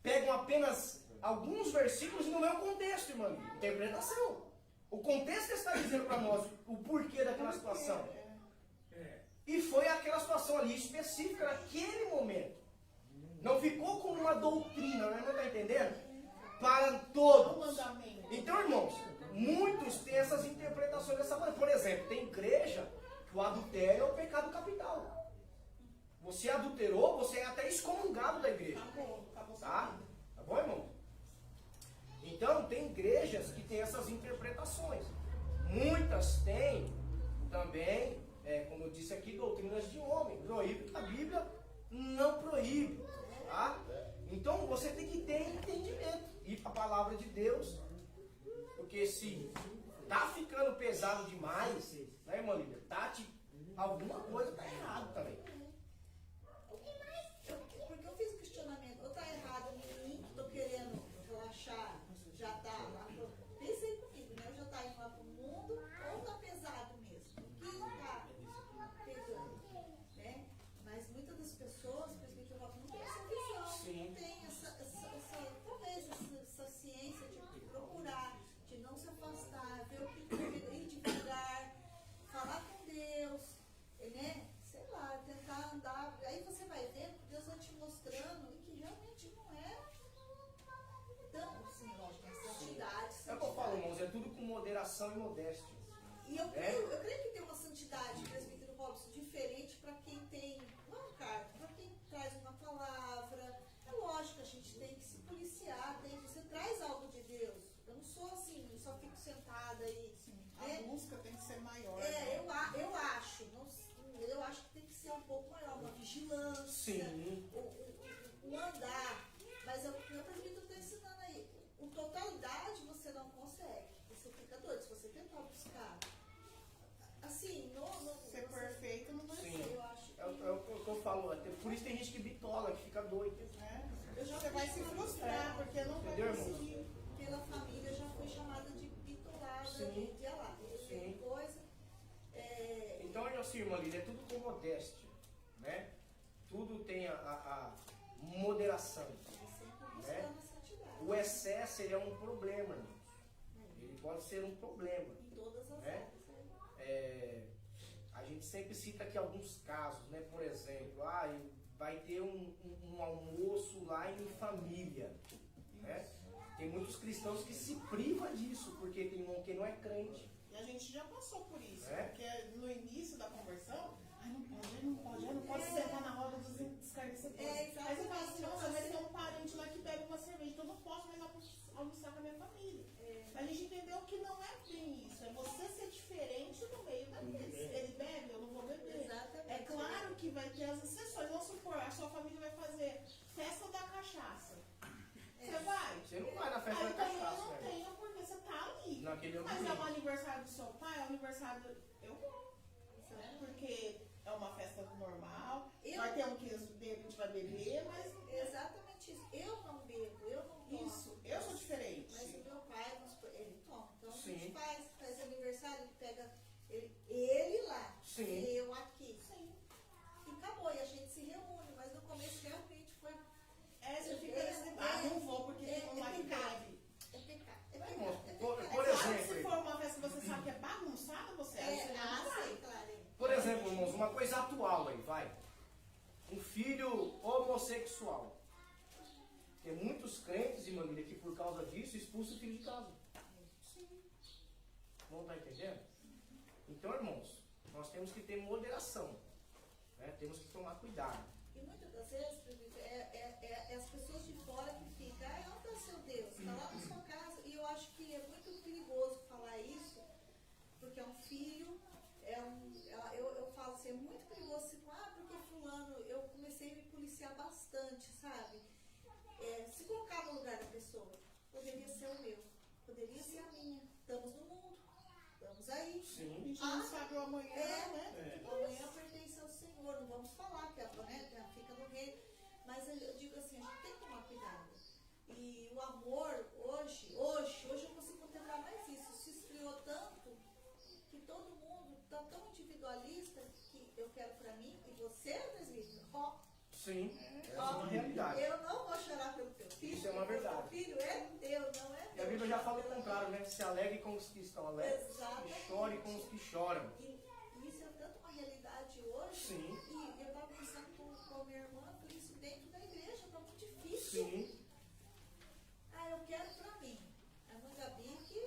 pegam apenas alguns versículos e não é o contexto, irmão, interpretação. O contexto está dizendo para nós o porquê daquela situação. E foi aquela situação ali específica naquele momento. Não ficou como uma doutrina, né? Não está entendendo? Para todos. Então, irmãos, muitos têm essas interpretações dessa maneira. Por exemplo, tem igreja que o adultério é o pecado capital. Você adulterou, você é até excomungado da igreja. Tá? Tá bom, irmão? Então, tem igrejas que têm essas interpretações. Muitas têm também, como eu disse aqui, doutrinas de homem. Proíbe que a Bíblia não proíbe. Tá? Então, você tem que ter entendimento. Ir para a palavra de Deus. Porque se tá ficando pesado demais, né, irmã Lídia? Alguma coisa tá errado também. Porque eu fiz o questionamento, ou tá errado em mim, que tô querendo relaxar, já tá lá pro... Pensei comigo, né? Já tá indo lá pro mundo, ou tá pesado mesmo? Quem tá pegando, né? Mas muitas das pessoas, por isso que eu falo, não tem essa visão, Sim. não tem talvez essa ciência de procurar, de não se afastar, ver o que ir devagar, falar com Deus, né? Sei lá, tentar andar. Aí você vai ver, Deus vai te mostrando e que realmente não é tão assim, lógico, é santidade. É o que eu falo, irmãos, é tudo com moderação e modéstia. E eu creio que tem uma santidade, presbítero Robson, diferente para quem tem uma carta, para quem traz uma palavra. É lógico, a gente tem que se policiar, você traz algo de Deus. Eu não sou assim, só fico sentada e. A busca tem que ser maior. Eu acho que tem que ser um pouco maior, uma vigilância, Sim. o andar. Mas o meu presbítero está ensinando aí. Com totalidade você não consegue. Você fica doido. Se você tentar buscar. Assim, Ser perfeito não vai Sim. ser. eu acho que. É o que eu falo. Por isso tem gente que bitola, que fica doida. Né? Você vai se frustrar, porque não vai Entendeu, irmão? conseguir. Pela família já foi chamada de bitolada, Sim. de lá. Sim. Coisa. Então, assim, irmã Lídia, é tudo com modéstia, né? Tudo tem a moderação. Sempre buscando a santidade. O excesso, ele é um problema, irmãos. Ele pode ser um problema. Em todas as Né? áreas. A gente sempre cita aqui alguns casos, né? Por exemplo, vai ter um almoço lá em família, né? Tem muitos cristãos que se privam disso, porque tem um que não é crente. E a gente já passou por isso, É? porque no início da conversão, não pode sentar na roda dos escarnecedores. Aí você fala assim, nossa, mas tem um parente lá que bebe uma cerveja, então eu não posso mais almoçar com a minha família. A gente entendeu que não é bem isso, é você ser diferente no meio daqueles. Ele bebe, eu não vou beber. Exatamente. É claro que vai ter as exceções. Vamos supor, a sua família vai fazer festa da cachaça. Você vai? Você não vai na festa Aí da também eu cachaça, não né? tenho, porque você tá ali. Naquele Mas é ambiente. o aniversário do seu pai, é o aniversário do... Eu vou. Né? Porque é uma festa normal. Vai ter um que a gente vai beber, mas... Exatamente isso. Eu não bebo, eu não tomo. Isso, eu sou diferente. Mas o meu pai, ele toma. Então a Sim. gente faz aniversário, ele pega ele lá, Sim. eu aqui. Sim. E acabou, e a gente se reúne, mas no começo realmente foi. Você fica nesse não vou porque tem um lá que pecado. bebe. É pecado. É Mas, pecado. irmão, É por pecado. Claro que exemplo, se for uma festa que você sabe que é bagunçada, você você não vai. sim, claro. por exemplo, irmãos, uma coisa atual aí, vai. Um filho homossexual. Tem muitos crentes, irmã Lília, que por causa disso expulsam o filho de casa. Não está entendendo? Então, irmãos, nós temos que ter moderação. Né? Temos que tomar cuidado. E muitas das vezes, é as pessoas de fora que ficam, onde é seu Deus? Está lá na sua casa. E eu acho que é muito perigoso falar isso, porque é um filho, eu falo assim, é muito perigoso se porque fulano, eu comecei a me policiar bastante, sabe? Se colocar no lugar da pessoa, poderia ser o meu, poderia ser a minha. Estamos no mundo, estamos aí. A Sim. gente não sabe o amanhã, né? O amanhã pertence ao Senhor, não vamos falar que ela fica no reino, mas eu digo assim, a gente tem que tomar cuidado. E o amor, hoje eu consigo contemplar mais isso, se esfriou tanto que todo mundo está tão individualista que eu quero pra mim e você, presbítero, Sim. Essa é uma realidade. eu não vou chorar pelo teu filho. Isso é uma verdade. O teu filho é teu, não é E a teu. Bíblia já fala o contrário, né? Se alegre com os que estão alegres Exatamente. e chore com os que choram. E isso é tanto uma realidade hoje. Sim. E eu estava pensando com a minha irmã, por isso dentro da igreja, está muito difícil. Sim. Eu quero pra mim. A irmã Gabi que.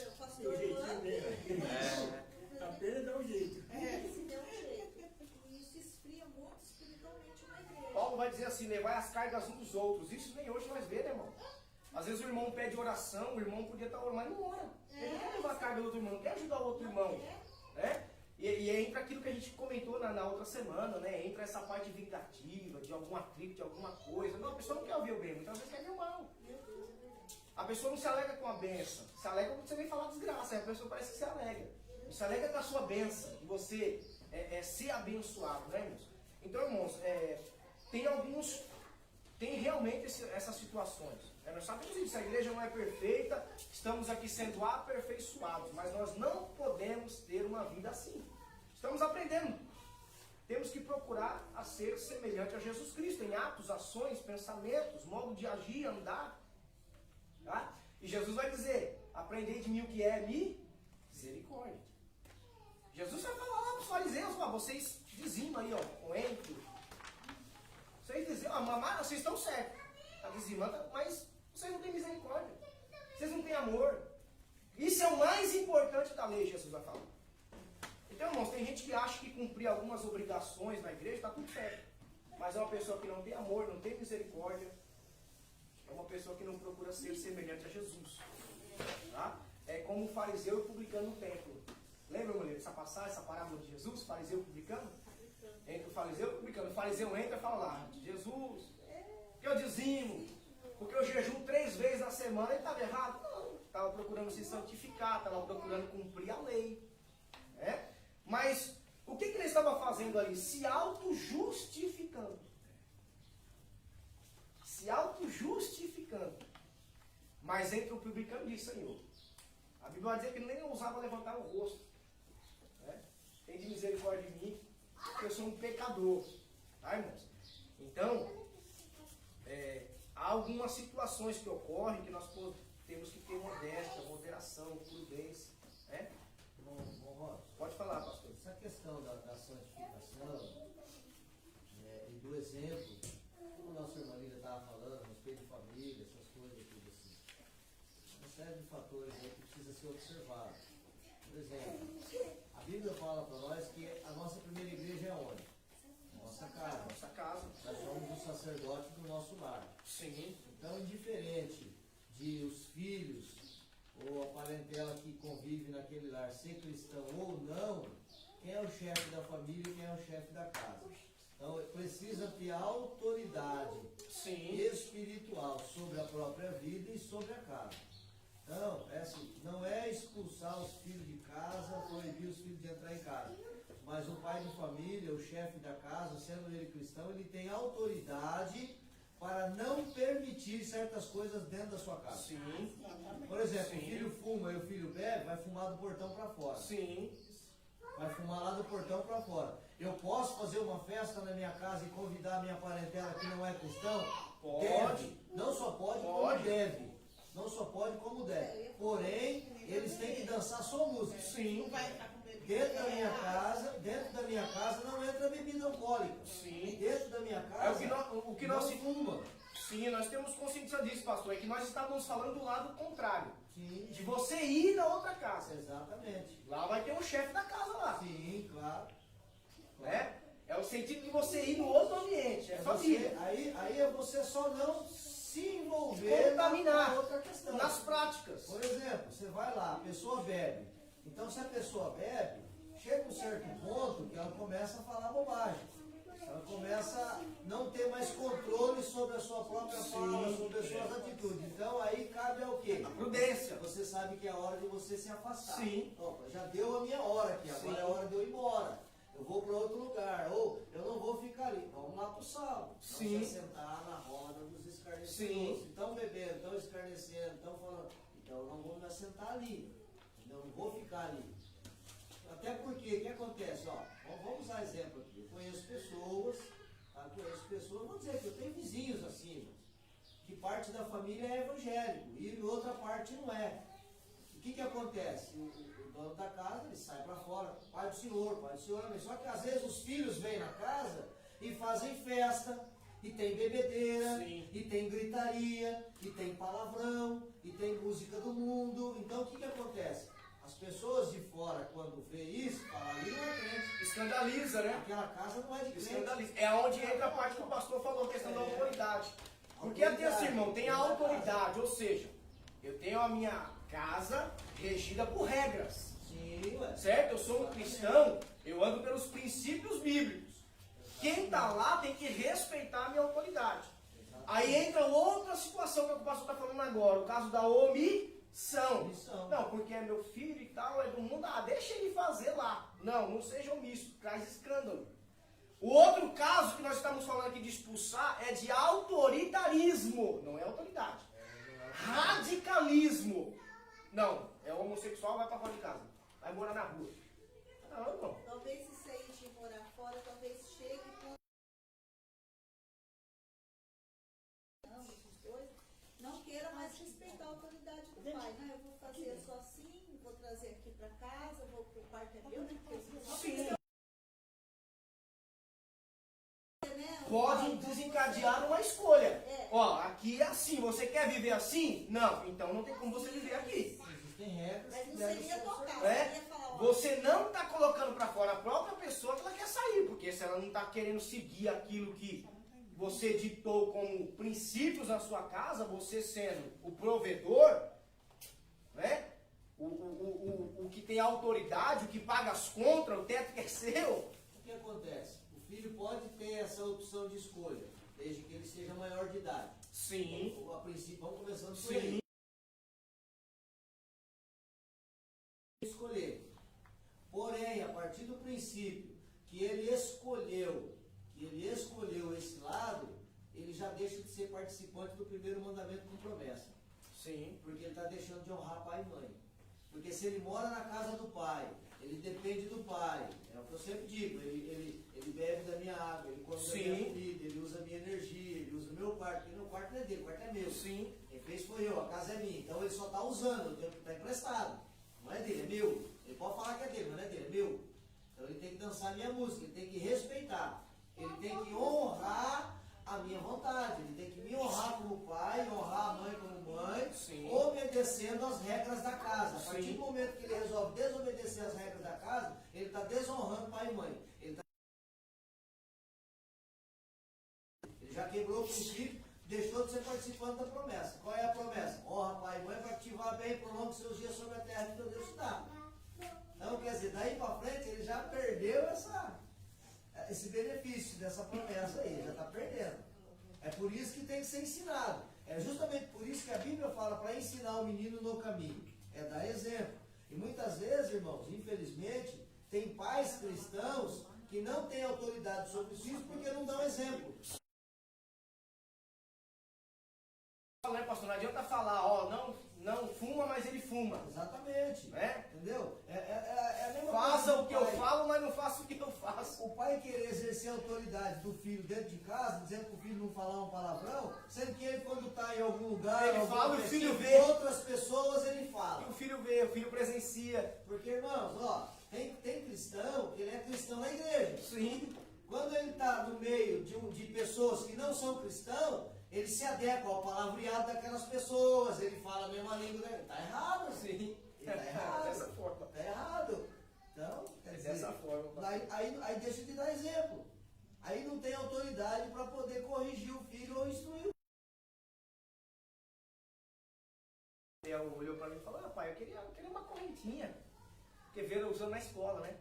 O pastor Do jeitinho Luan, dela. Apenas dá um jeito. se deu um jeito. E isso esfria muito espiritualmente uma igreja. Paulo vai dizer assim, levai as cargas uns dos outros. Isso nem hoje nós vemos, né, irmão? Às vezes o irmão pede oração, o irmão podia estar orando, mas não ora. Ele não quer levar a carga do outro irmão, não quer ajudar o outro irmão. Né? E entra aquilo que a gente comentou na outra semana, né? Entra essa parte vingativa, de algum atrito, de alguma coisa. Não, a pessoa não quer ouvir o bem, muitas vezes quer ver o mal. Meu Deus, é verdade. A pessoa não se alegra com a benção, se alegra quando você vem falar desgraça, aí a pessoa parece que se alegra. Não se alegra com a sua benção, de você ser abençoado, né, irmãos? Então, irmãos, tem realmente essas situações. Nós sabemos isso, a igreja não é perfeita, estamos aqui sendo aperfeiçoados, mas nós não podemos ter uma vida assim. Estamos aprendendo. Temos que procurar a ser semelhante a Jesus Cristo, em atos, ações, pensamentos, modo de agir, andar. Tá? E Jesus vai dizer, aprendei de mim o que é misericórdia. Jesus vai falar lá para os fariseus, vocês dizimam aí, coentro. Vocês dizimam, mamar, vocês estão certos. Está dizimando, mas vocês não têm misericórdia. Vocês não têm amor. Isso é o mais importante da lei, Jesus vai falar. Então, irmãos, tem gente que acha que cumprir algumas obrigações na igreja está tudo certo. Mas é uma pessoa que não tem amor, não tem misericórdia. É uma pessoa que não procura ser semelhante a Jesus. Tá? É como o fariseu e o publicano no templo. Lembra, mulher, essa passagem, essa parábola de Jesus, fariseu e publicano? Entre o fariseu e o publicano. O fariseu entra e fala lá, Jesus, que eu dizimo, porque eu jejuo 3 vezes na semana, ele estava errado? Não, estava procurando se santificar, estava procurando cumprir a lei. Mas o que ele estava fazendo ali? Se auto-justificando. Se auto-justificando. Mas entre o publicano e o Senhor. A Bíblia vai dizer que ele nem ousava levantar o rosto. Tem de misericórdia de mim, porque eu sou um pecador. Tá, irmãos? Então, há algumas situações que ocorrem que nós temos que ter modéstia, moderação, prudência. Bom, Pode falar, pastor. essa questão da santificação, exemplo, como a nossa irmã Lília estava falando, a respeito de família, essas coisas, tudo assim. Uma série de fatores aí que precisa ser observado. Por exemplo, a Bíblia fala para nós que a nossa primeira igreja é onde? Nossa casa. Nossa casa. Nós somos o sacerdote do nosso lar. Sim. Então, indiferente de os filhos ou a parentela que convive naquele lar ser cristão ou não, quem é o chefe da família e quem é o chefe da casa. Então, precisa ter autoridade espiritual sobre a própria vida e sobre a casa. Então, é assim, não é expulsar os filhos de casa, proibir os filhos de entrar em casa. Mas o pai de família, o chefe da casa, sendo ele cristão, ele tem autoridade para não permitir certas coisas dentro da sua casa. Sim. Por exemplo, Sim. o filho fuma e o filho bebe, vai fumar do portão para fora. Sim. Vai fumar lá do portão para fora. Eu posso fazer uma festa na minha casa e convidar a minha parentela que não é cristão? Pode. Deve. Não só pode, como Pode. deve. Não só pode, como deve. Porém, eles têm que dançar só música. Sim. Não vai entrar com bebida. Dentro da minha casa não entra bebida alcoólica. Sim. Dentro da minha É casa o que nós não fuma. Sim, nós temos consciência disso, pastor. É que nós estávamos falando do lado contrário. Sim. De você ir na outra casa. Exatamente. Lá vai ter um chefe da casa lá. Sim, claro. Né? É o sentido de você ir no outro ambiente. É família. Aí é você só não se envolver Contaminar. na outra questão. Nas práticas. Por exemplo, você vai lá, a pessoa bebe. Então, se a pessoa bebe, chega um certo ponto que ela começa a falar bobagem. Ela começa a não ter mais controle sobre a sua própria fala, sobre as suas atitudes. Então, aí cabe ao quê? A prudência. Você sabe que é a hora de você se afastar. Sim. Opa, já deu a minha hora aqui, agora Sim. é a hora de eu ir embora. Eu vou para outro lugar, ou eu não vou ficar ali. Vamos lá para o salmo. Sim. Vamos sentar na roda dos escarnecedores. Sim. Estão bebendo, estão escarnecendo, estão falando. Então eu não vou me assentar ali. Eu não vou ficar ali. Até porque, o que acontece? Ó, vamos usar exemplo aqui. Eu conheço pessoas, vou dizer que eu tenho vizinhos assim, que parte da família é evangélico e outra parte não é. O que acontece? O dono da casa, ele sai para fora, pai do senhor, amém. Só que às vezes os filhos vêm na casa e fazem festa, e tem bebedeira, Sim. e tem gritaria, e tem palavrão, e tem música do mundo. Então o que acontece? As pessoas de fora, quando vê isso, falam, ali não é crente. Escandaliza, né? Aquela casa não é de crente. Escandaliza. É onde entra a parte que o pastor falou, a questão da autoridade. Porque até assim, irmão, tem a autoridade, ou seja, eu tenho a minha casa regida por regras. Sim, ué. Certo? Eu sou um cristão, eu ando pelos princípios bíblicos. Quem está lá tem que respeitar a minha autoridade. Aí entra outra situação que o pastor está falando agora, o caso da omissão. Não, porque é meu filho e tal, é do mundo, deixa ele fazer lá. Não seja omisso, traz escândalo. O outro caso que nós estamos falando aqui de expulsar é de autoritarismo, não é autoridade. Radicalismo. Não, é homossexual, vai para fora de casa. Vai morar na rua. Não. Talvez isso aí de morar fora, talvez chegue quando os dois não queira mais respeitar a autoridade do pai. Não, eu vou fazer só assim, vou trazer aqui para casa, vou pro quarto é meu, né? Sim. Né? Pode desencadear uma escolha. É. Ó, aqui é assim, você quer viver assim? Não, então não tem como você viver aqui. Existem regras Mas que não devem seria ser tocar, observadas. seria falar, ó, Você não está colocando para fora a própria pessoa que ela quer sair, porque se ela não está querendo seguir aquilo que você ditou como princípios na sua casa, você sendo o provedor, né? O que tem autoridade, o que paga as contas, o teto que é seu. O que acontece? O filho pode ter essa opção de escolha, desde que ele seja maior de idade. Sim. A princípio, vamos começando por Sim. ele. Escolher. Porém, a partir do princípio que ele escolheu esse lado, ele já deixa de ser participante do primeiro mandamento com promessa. Sim. Porque ele está deixando de honrar pai e mãe. Porque se ele mora na casa do pai, ele depende do pai. É o que eu sempre digo, ele bebe da minha água, ele come da minha Sim. comida, ele usa a minha energia, ele usa o meu quarto, porque meu quarto não é dele, o quarto é meu. Sim. Quem fez foi eu, a casa é minha. Então ele só está usando, está emprestado. Não é dele, é meu. Ele pode falar que é dele, mas não é dele, é meu. Então ele tem que dançar a minha música, ele tem que respeitar. Ele tem que honrar a minha vontade, ele tem que me honrar como pai, honrar a mãe como mãe, Sim. obedecendo as regras da casa. A partir Sim. do momento que ele resolve desobedecer as regras da casa, ele está desonrando pai e mãe. Ele já quebrou o princípio, deixou de ser participante da promessa. Qual é a promessa? Honra pai e mãe para ativar bem e prolongue seus dias sobre a terra que teu Deus te dá. Então, quer dizer, daí para frente ele já perdeu esse benefício dessa promessa aí, já está perdendo. É por isso que tem que ser ensinado. É justamente por isso que a Bíblia fala para ensinar o menino no caminho. É dar exemplo. E muitas vezes, irmãos, infelizmente, tem pais cristãos que não têm autoridade sobre os filhos porque não dão exemplo. Né, pastor? Não adianta falar, ó, não fuma, mas ele fuma. Exatamente. Né? Entendeu? É a mesma Faça coisa o que eu falo, mas não faça o que eu faço. O pai querer exercer a autoridade do filho dentro de casa, dizendo para o filho não falar um palavrão, sendo que ele, quando está em algum lugar, Ele alguma fala, o pessoa, filho com vê. outras pessoas, ele fala. E o filho vê, o filho presencia. Porque, irmãos, ó, tem cristão que ele é cristão na igreja. Sim. Quando ele está no meio de pessoas que não são cristãos, ele se adequa ao palavreado daquelas pessoas, ele fala a mesma língua, né? Está errado. Sim. Ele está errado. Dessa forma. Está errado. Então, quer dizer, Dessa forma. aí deixa de dar exemplo. Aí não tem autoridade para poder corrigir o filho ou instruir o Ele olhou para mim e falou, pai, eu queria uma correntinha. Porque veio eu usando na escola, né?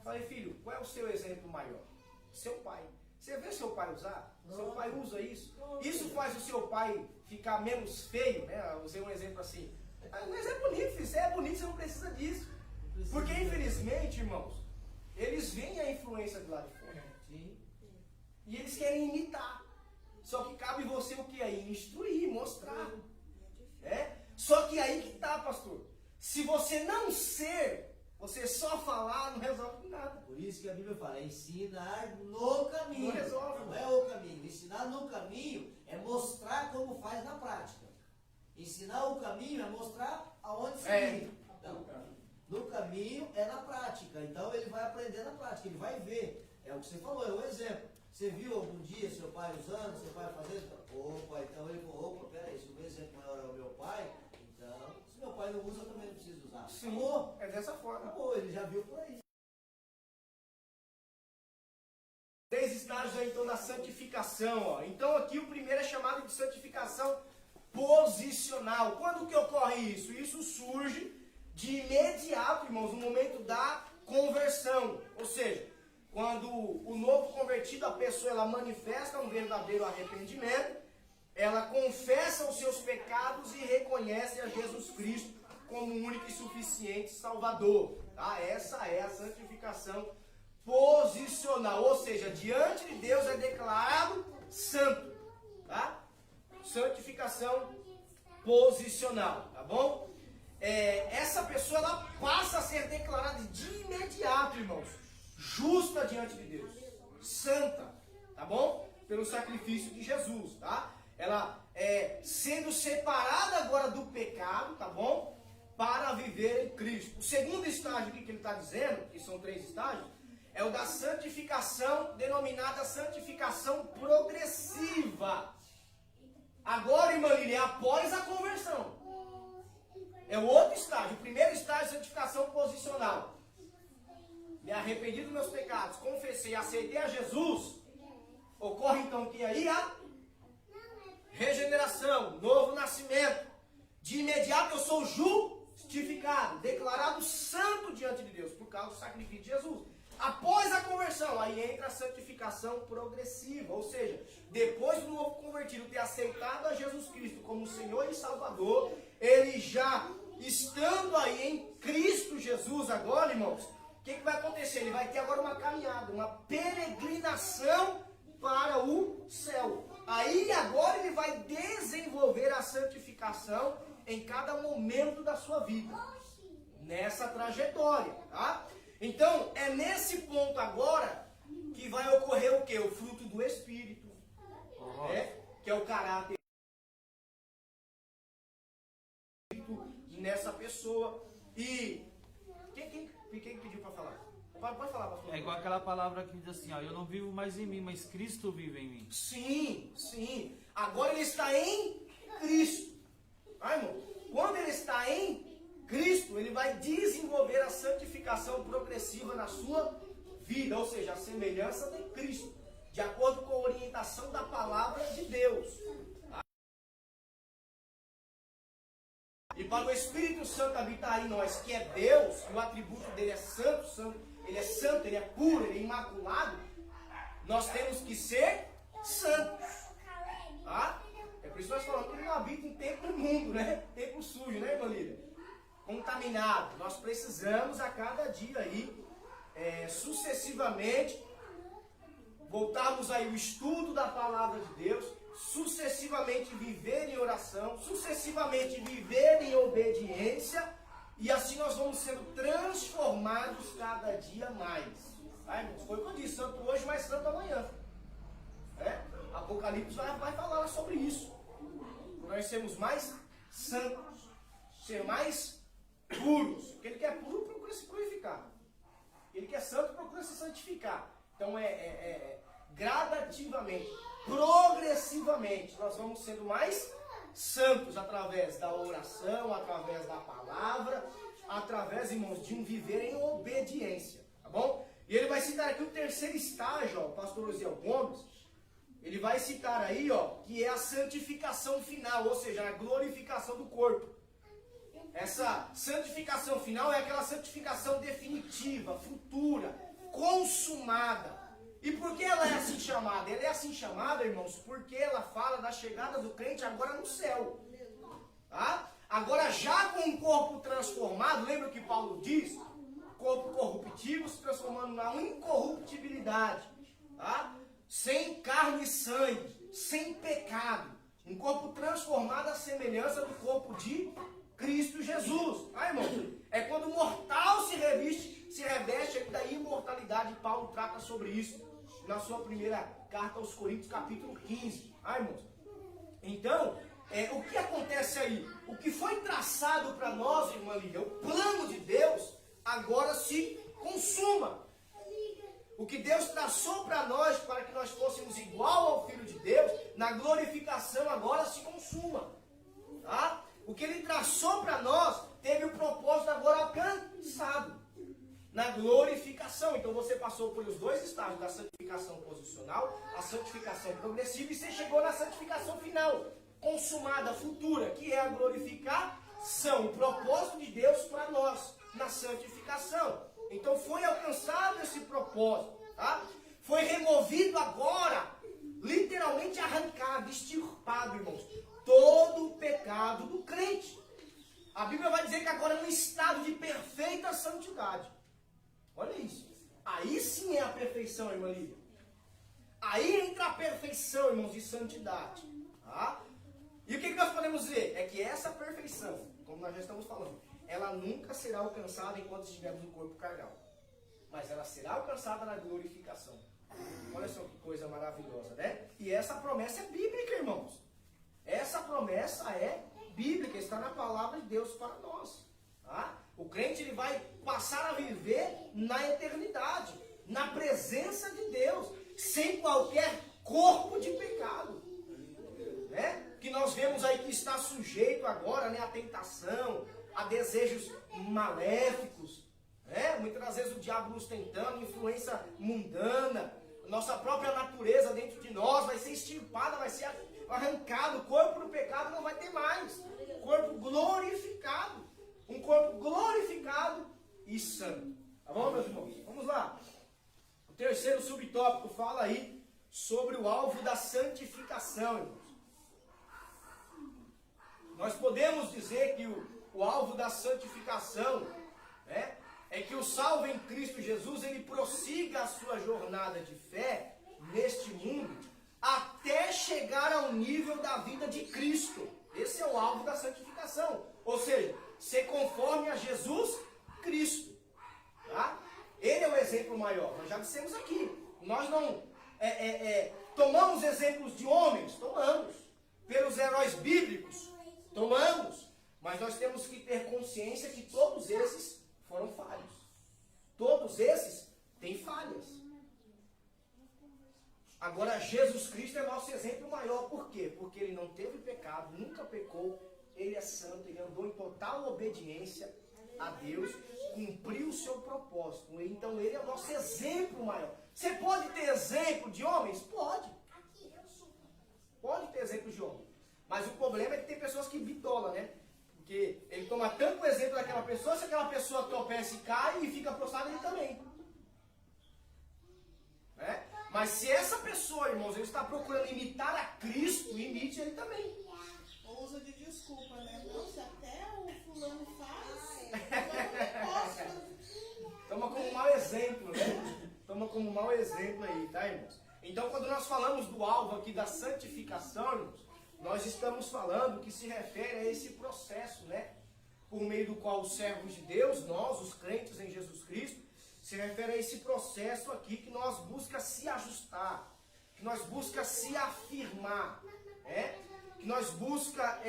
Falei, filho, qual é o seu exemplo maior? Seu pai. Você vê seu pai usar? Seu pai usa isso. Isso faz o seu pai ficar menos feio, né? Eu usei um exemplo assim. Mas é bonito, filho. Você é bonito, você não precisa disso. Porque, infelizmente, irmãos, eles veem a influência do lado de fora. Sim. E eles querem imitar. Só que cabe você o que aí? Instruir, mostrar. Só que aí que tá, pastor. Se você não ser, você só falar, não resolve nada. Por isso que a Bíblia fala, ensinar no caminho. Não resolve. Não é o caminho. Ensinar no caminho é mostrar como faz na prática. Ensinar o caminho é mostrar aonde seguir. Então, no caminho é na prática. Então ele vai aprender na prática, ele vai ver. É o que você falou, é o exemplo. Você viu algum dia seu pai usando, seu pai fazendo? Opa, então ele falou, opa, peraí, se o meu exemplo maior é o meu pai, então, se meu pai não usa, eu também não preciso usar. Sim, Acabou. é dessa forma. Acabou, ele já viu por aí. 3 estágios aí, então, da santificação. Ó. Então aqui o primeiro é chamado de santificação posicional. Quando que ocorre isso? Isso surge de imediato, irmãos, no momento da conversão. Ou seja, quando o novo convertido, a pessoa ela manifesta um verdadeiro arrependimento, ela confessa os seus pecados e reconhece a Jesus Cristo como o único e suficiente Salvador. Tá? Essa é a santificação posicional, ou seja, diante de Deus é declarado santo, tá? Santificação posicional, tá bom? Essa pessoa ela passa a ser declarada de imediato, irmãos, justa diante de Deus, santa, tá bom? Pelo sacrifício de Jesus, tá? Ela sendo separada agora do pecado, tá bom? Para viver em Cristo. O segundo estágio aqui que ele está dizendo, que são 3 estágios, é o da santificação, denominada santificação progressiva. Agora, irmã Lili, é após a conversão. É o outro estágio. O primeiro estágio é santificação posicional. Me arrependi dos meus pecados, confessei, aceitei a Jesus. Ocorre então que aí a regeneração, novo nascimento. De imediato eu sou justificado, declarado santo diante de Deus, por causa do sacrifício de Jesus. Após a conversão, aí entra a santificação progressiva, ou seja, depois do novo convertido ter aceitado a Jesus Cristo como Senhor e Salvador, ele já estando aí em Cristo Jesus agora, irmãos, o que vai acontecer? Ele vai ter agora uma caminhada, uma peregrinação para o céu. Aí agora ele vai desenvolver a santificação em cada momento da sua vida, nessa trajetória, tá? Então, é nesse ponto agora que vai ocorrer o quê? O fruto do Espírito, que é o caráter nessa pessoa. E quem pediu para falar? Pode falar, pastor. É igual aquela palavra que diz assim, ó, eu não vivo mais em mim, mas Cristo vive em mim. Sim, sim. Agora ele está em Cristo. Irmão, quando ele está em Cristo, ele vai desenvolver a santificação progressiva na sua vida, ou seja, a semelhança de Cristo, de acordo com a orientação da palavra de Deus. E para o Espírito Santo habitar em nós, que é Deus, e o atributo dele é santo, ele é santo, ele é puro, ele é imaculado, nós temos que ser santos. Tá? É por isso que nós falamos que ele não habita em templo imundo, né? Templo sujo, né, irmã Lília? Contaminado. Nós precisamos a cada dia aí, sucessivamente, voltarmos aí o estudo da palavra de Deus, sucessivamente viver em oração, sucessivamente viver em obediência, e assim nós vamos sendo transformados cada dia mais. Tá, irmãos? Foi o que eu disse, santo hoje, mais santo amanhã. Apocalipse vai falar sobre isso. Nós sermos mais santos, ser mais puros. Porque ele que é puro procura se purificar. Ele que é santo procura se santificar. Então gradativamente, progressivamente, nós vamos sendo mais santos através da oração, através da palavra, através, irmãos, de um viver em obediência. Tá bom? E ele vai citar aqui o terceiro estágio, ó, o pastor Osiel Gomes. Ele vai citar aí, ó, que é a santificação final, ou seja, a glorificação do corpo. Essa santificação final é aquela santificação definitiva, futura, consumada. E por que ela é assim chamada? Ela é assim chamada, irmãos, porque ela fala da chegada do crente agora no céu. Tá? Agora já com um corpo transformado, lembra o que Paulo diz? Corpo corruptível se transformando na incorruptibilidade. Tá? Sem carne e sangue, sem pecado. Um corpo transformado à semelhança do corpo de Cristo Jesus. Ah, irmão, é quando o mortal se reveste da imortalidade. Paulo trata sobre isso na sua primeira carta aos Coríntios, capítulo 15. Ah, irmãos. Então, o que acontece aí? O que foi traçado para nós, irmã Lígia, o plano de Deus, agora se consuma. O que Deus traçou para nós, para que nós fôssemos igual ao Filho de Deus, na glorificação agora se consuma. Tá? O que Ele traçou para nós, teve o propósito agora alcançado. Na glorificação. Então você passou por os dois estágios da santificação posicional, a santificação progressiva, e você chegou na santificação final, consumada, futura, que é a glorificação, o propósito de Deus para nós, na santificação. Então foi alcançado esse propósito, tá? Foi removido agora, literalmente arrancado, extirpado, irmãos, todo o pecado do crente. A Bíblia vai dizer que agora é um estado de perfeita santidade. Olha isso. Aí sim é a perfeição, irmã Lídia. Aí entra a perfeição, irmãos, de santidade. Tá? E o que nós podemos dizer? É que essa perfeição, como nós já estamos falando, ela nunca será alcançada enquanto estivermos no corpo carnal. Mas ela será alcançada na glorificação. Olha só que coisa maravilhosa, né? E essa promessa é bíblica, irmãos. Essa promessa é bíblica, está na palavra de Deus para nós. Tá? O crente ele vai passar a viver na eternidade, na presença de Deus, sem qualquer corpo de pecado. Né? Que nós vemos aí que está sujeito agora, né, à tentação, a desejos maléficos. Né? Muitas das vezes o diabo nos tentando, influência mundana, nossa própria natureza dentro de nós vai ser extirpada, vai ser arrancado, o corpo do pecado não vai ter mais. Corpo glorificado. Um corpo glorificado e santo. Tá bom, meus irmãos? Vamos lá. O terceiro subtópico fala aí sobre o alvo da santificação, irmãos. Nós podemos dizer que o alvo da santificação, né, é que o salvo em Cristo Jesus, ele prossiga a sua jornada de fé neste mundo até chegar ao nível da vida de Cristo. Esse é o alvo da santificação. Ou seja, ser conforme a Jesus Cristo. Tá? Ele é o exemplo maior. Nós já dissemos aqui. Nós não tomamos exemplos de homens? Tomamos. Pelos heróis bíblicos? Tomamos. Mas nós temos que ter consciência que todos esses foram falhos. Todos esses Tem falhas. Agora, Jesus Cristo é nosso exemplo maior. Por quê? Porque ele não teve pecado, nunca pecou, ele é santo, ele andou em total obediência a Deus, cumpriu o seu propósito. Então, ele é o nosso exemplo maior. Você pode ter exemplo de homens? Pode. Pode ter exemplo de homem. Mas o problema é que tem pessoas que bitolam, né? Porque ele toma tanto exemplo daquela pessoa, se aquela pessoa tropeça e cai e fica prostrado, ele também. Né? Mas se essa pessoa, irmãos, ele está procurando imitar a Cristo, imite ele também. Ou usa de desculpa, né? Não, se até o fulano faz, eu não posso. Toma como um mau exemplo, né? Toma como um mau exemplo aí, tá, irmãos? Então, quando nós falamos do alvo aqui da santificação, irmãos, nós estamos falando que se refere a esse processo, né? Por meio do qual os servos de Deus, nós, os crentes em Jesus Cristo, se refere a esse processo aqui que nós busca se ajustar, que nós busca se afirmar, que nós busca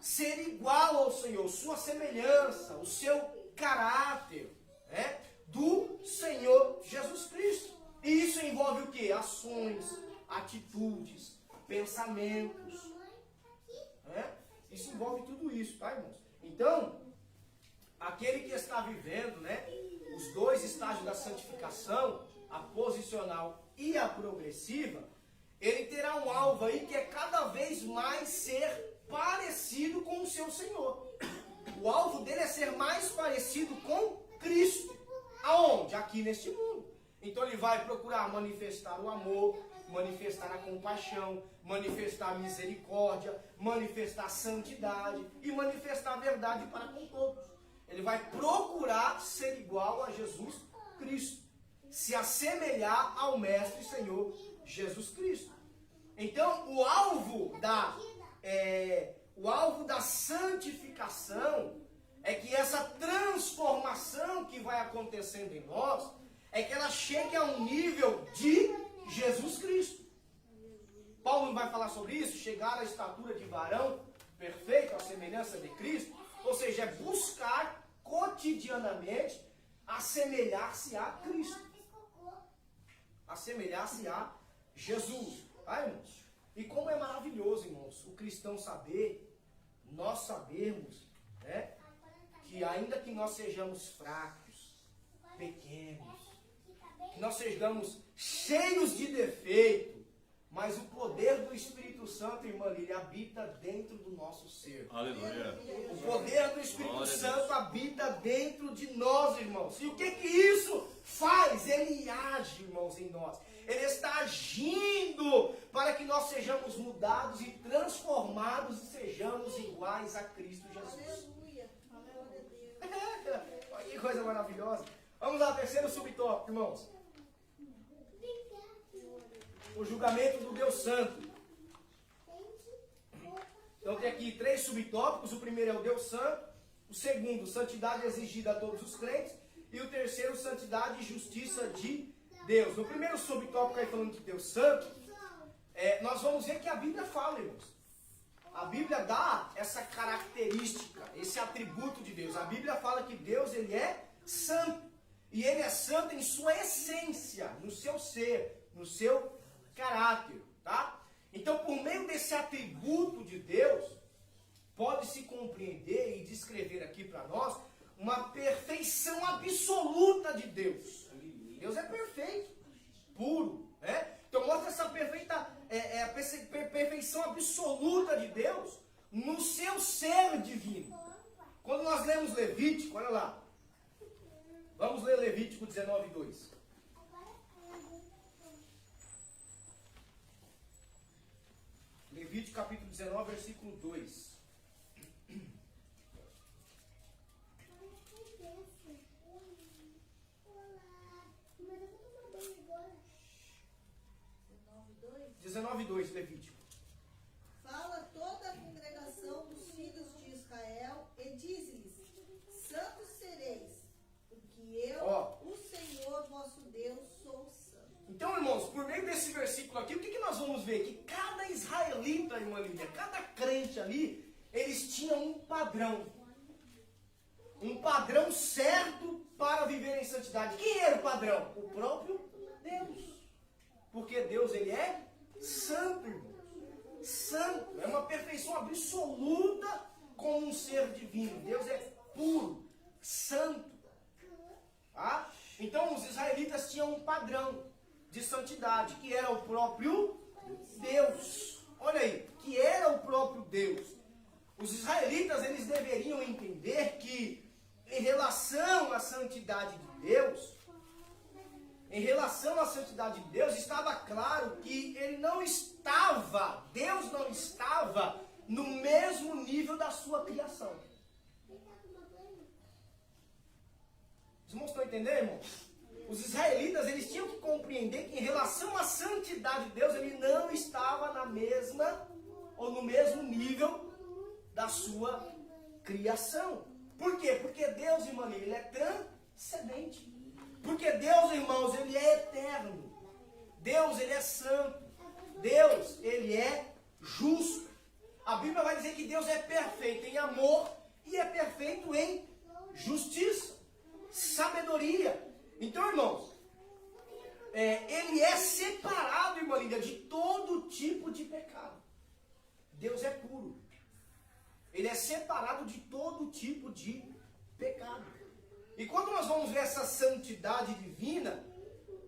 ser igual ao Senhor, sua semelhança, o seu caráter, do Senhor Jesus Cristo. E isso envolve o quê? Ações, atitudes, pensamentos. Isso envolve tudo isso, tá, irmãos? Então, aquele que está vivendo, os dois estágios da santificação, a posicional e a progressiva, ele terá um alvo aí que é cada vez mais ser parecido com o seu Senhor. O alvo dele é ser mais parecido com Cristo. Aonde? Aqui neste mundo. Então ele vai procurar manifestar o amor, manifestar a compaixão, manifestar a misericórdia, manifestar a santidade e manifestar a verdade para com todos. Ele vai procurar ser igual a Jesus Cristo, se assemelhar ao Mestre e Senhor Jesus Cristo. Então, o alvo da santificação é que essa transformação que vai acontecendo em nós, é que ela chegue a um nível de Jesus Cristo. Paulo não vai falar sobre isso? Chegar à estatura de varão perfeito, à semelhança de Cristo. Ou seja, é buscar cotidianamente assemelhar-se a Cristo. Assemelhar-se a Jesus. Tá, irmãos? E como é maravilhoso, irmãos, o cristão saber, nós sabermos, que ainda que nós sejamos fracos, pequenos, que nós sejamos cheios de defeito, mas o poder do Espírito Santo, irmã Lília, habita dentro do nosso ser. Aleluia. O poder do Espírito Santo habita dentro de nós, irmãos. E o que isso faz? Ele age, irmãos, em nós. Ele está agindo para que nós sejamos mudados e transformados e sejamos iguais a Cristo Jesus. Aleluia. Glória a Deus. Olha que coisa maravilhosa. Vamos lá, terceiro subtópico, irmãos. O julgamento do Deus Santo. Então tem aqui 3 subtópicos. O primeiro é o Deus Santo. O segundo, santidade exigida a todos os crentes. E o terceiro, santidade e justiça de Deus. No primeiro subtópico, aí falando de Deus Santo, nós vamos ver que a Bíblia fala, irmãos. A Bíblia dá essa característica, esse atributo de Deus. A Bíblia fala que Deus, ele é santo. E ele é santo em sua essência, no seu ser, no seu caráter, tá? Então, por meio desse atributo de Deus, pode-se compreender e descrever aqui para nós uma perfeição absoluta de Deus. Deus é perfeito, puro, Então mostra essa perfeição absoluta de Deus no seu ser divino. Quando nós lemos Levítico, olha lá. Vamos ler Levítico 19:2. Levítico capítulo 19, versículo 2. Olá. 19:2, Levítico. Fala toda a congregação dos filhos de Israel e diz-lhes: santos sereis, porque eu, o Senhor vosso Deus, sou santo. Então, irmãos, por meio desse versículo aqui, o que nós vamos ver? Que cada israelita, irmã Lídia, cada crente ali, eles tinham um padrão. um padrão certo para viver em santidade. Quem era o padrão? O próprio Deus. Porque Deus, ele é santo, irmão. Santo. É uma perfeição absoluta como um ser divino. Deus é puro, santo. Tá? Então os israelitas tinham um padrão de santidade, que era o próprio Deus. Olha aí, que era o próprio Deus. Os israelitas, eles deveriam entender que em relação à santidade de Deus, estava claro que Deus não estava no mesmo nível da sua criação. Os irmãos estão entendendo, irmão? Os israelitas, eles tinham que compreender que em relação à santidade de Deus, ele não estava na mesma ou no mesmo nível da sua criação. Por quê? Porque Deus, irmão, ele é transcendente. Porque Deus, irmãos, ele é eterno. Deus, ele é santo. Deus, ele é justo. A Bíblia vai dizer que Deus é perfeito em amor e é perfeito em justiça, sabedoria. Então, irmãos, ele é separado, irmã Lídia, de todo tipo de pecado. Deus é puro. Ele é separado de todo tipo de pecado. E quando nós vamos ver essa santidade divina,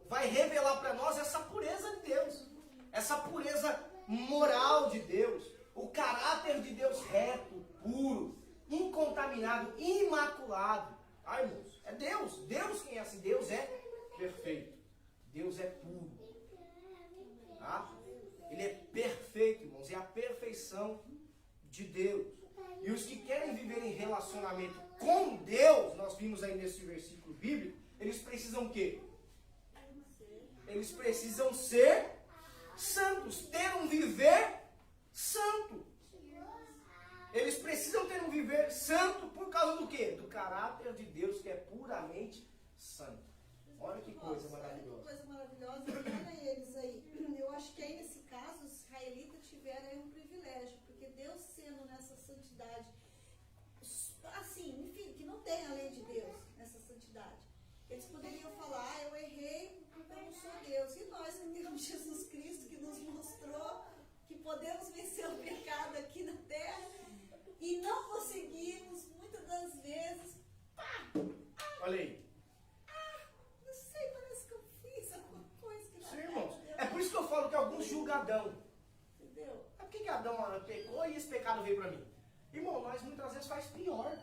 vai revelar para nós essa pureza de Deus. Essa pureza moral de Deus. O caráter de Deus reto, puro, incontaminado, imaculado. Ai, irmãos, é Deus. Deus quem é assim? Deus é perfeito. Deus é puro. Tá? Ele é perfeito, irmãos. É a perfeição de Deus. E os que querem viver em relacionamento com Deus, nós vimos aí nesse versículo bíblico, eles precisam o quê? Eles precisam ser santos, ter um viver santo. Eles precisam ter um viver santo por causa do quê? Do caráter de Deus, que é puramente santo. Olha que coisa maravilhosa. Olha que coisa maravilhosa. Olha eles aí. Eu acho que aí nesse caso os israelitas tiveram aí um privilégio, porque Deus sendo nessa santidade, assim, enfim, que não tem a lei de Deus nessa santidade. Eles poderiam falar, eu errei, eu não sou Deus. E nós que temos Jesus Cristo, que nos mostrou que podemos vencer o pecado aqui na terra e não conseguimos, muitas das vezes, Olha aí. Não sei, parece que eu fiz alguma coisa que não. Sim, irmãos. É por isso que eu falo que alguns julgam Adão. Entendeu? Por que Adão pecou e esse pecado veio para mim? Irmão, nós muitas vezes faz pior.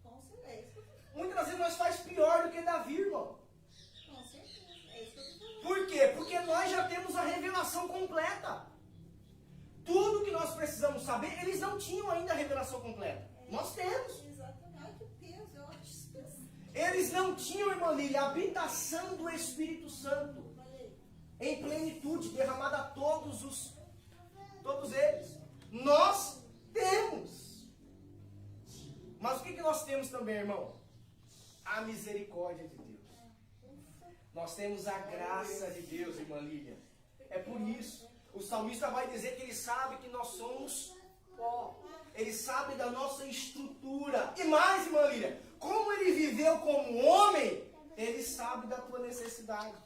Com certeza. Muitas vezes nós faz pior do que Davi, irmão. Com certeza. É isso que eu tô falando. Por quê? Porque nós já temos a revelação completa. Tudo que nós precisamos saber, eles não tinham ainda a revelação completa. Nós temos. Exatamente. Ai, que peso, eu acho isso. Eles não tinham, irmã Lília, a habitação do Espírito Santo Falei. em plenitude, derramada a todos eles. Nós temos. Mas o que nós temos também, irmão? A misericórdia de Deus. Nós temos a graça de Deus, irmã Lília. É por isso. O salmista vai dizer que ele sabe que nós somos pó. Ele sabe da nossa estrutura. E mais, irmã Lília, como ele viveu como homem, ele sabe da tua necessidade.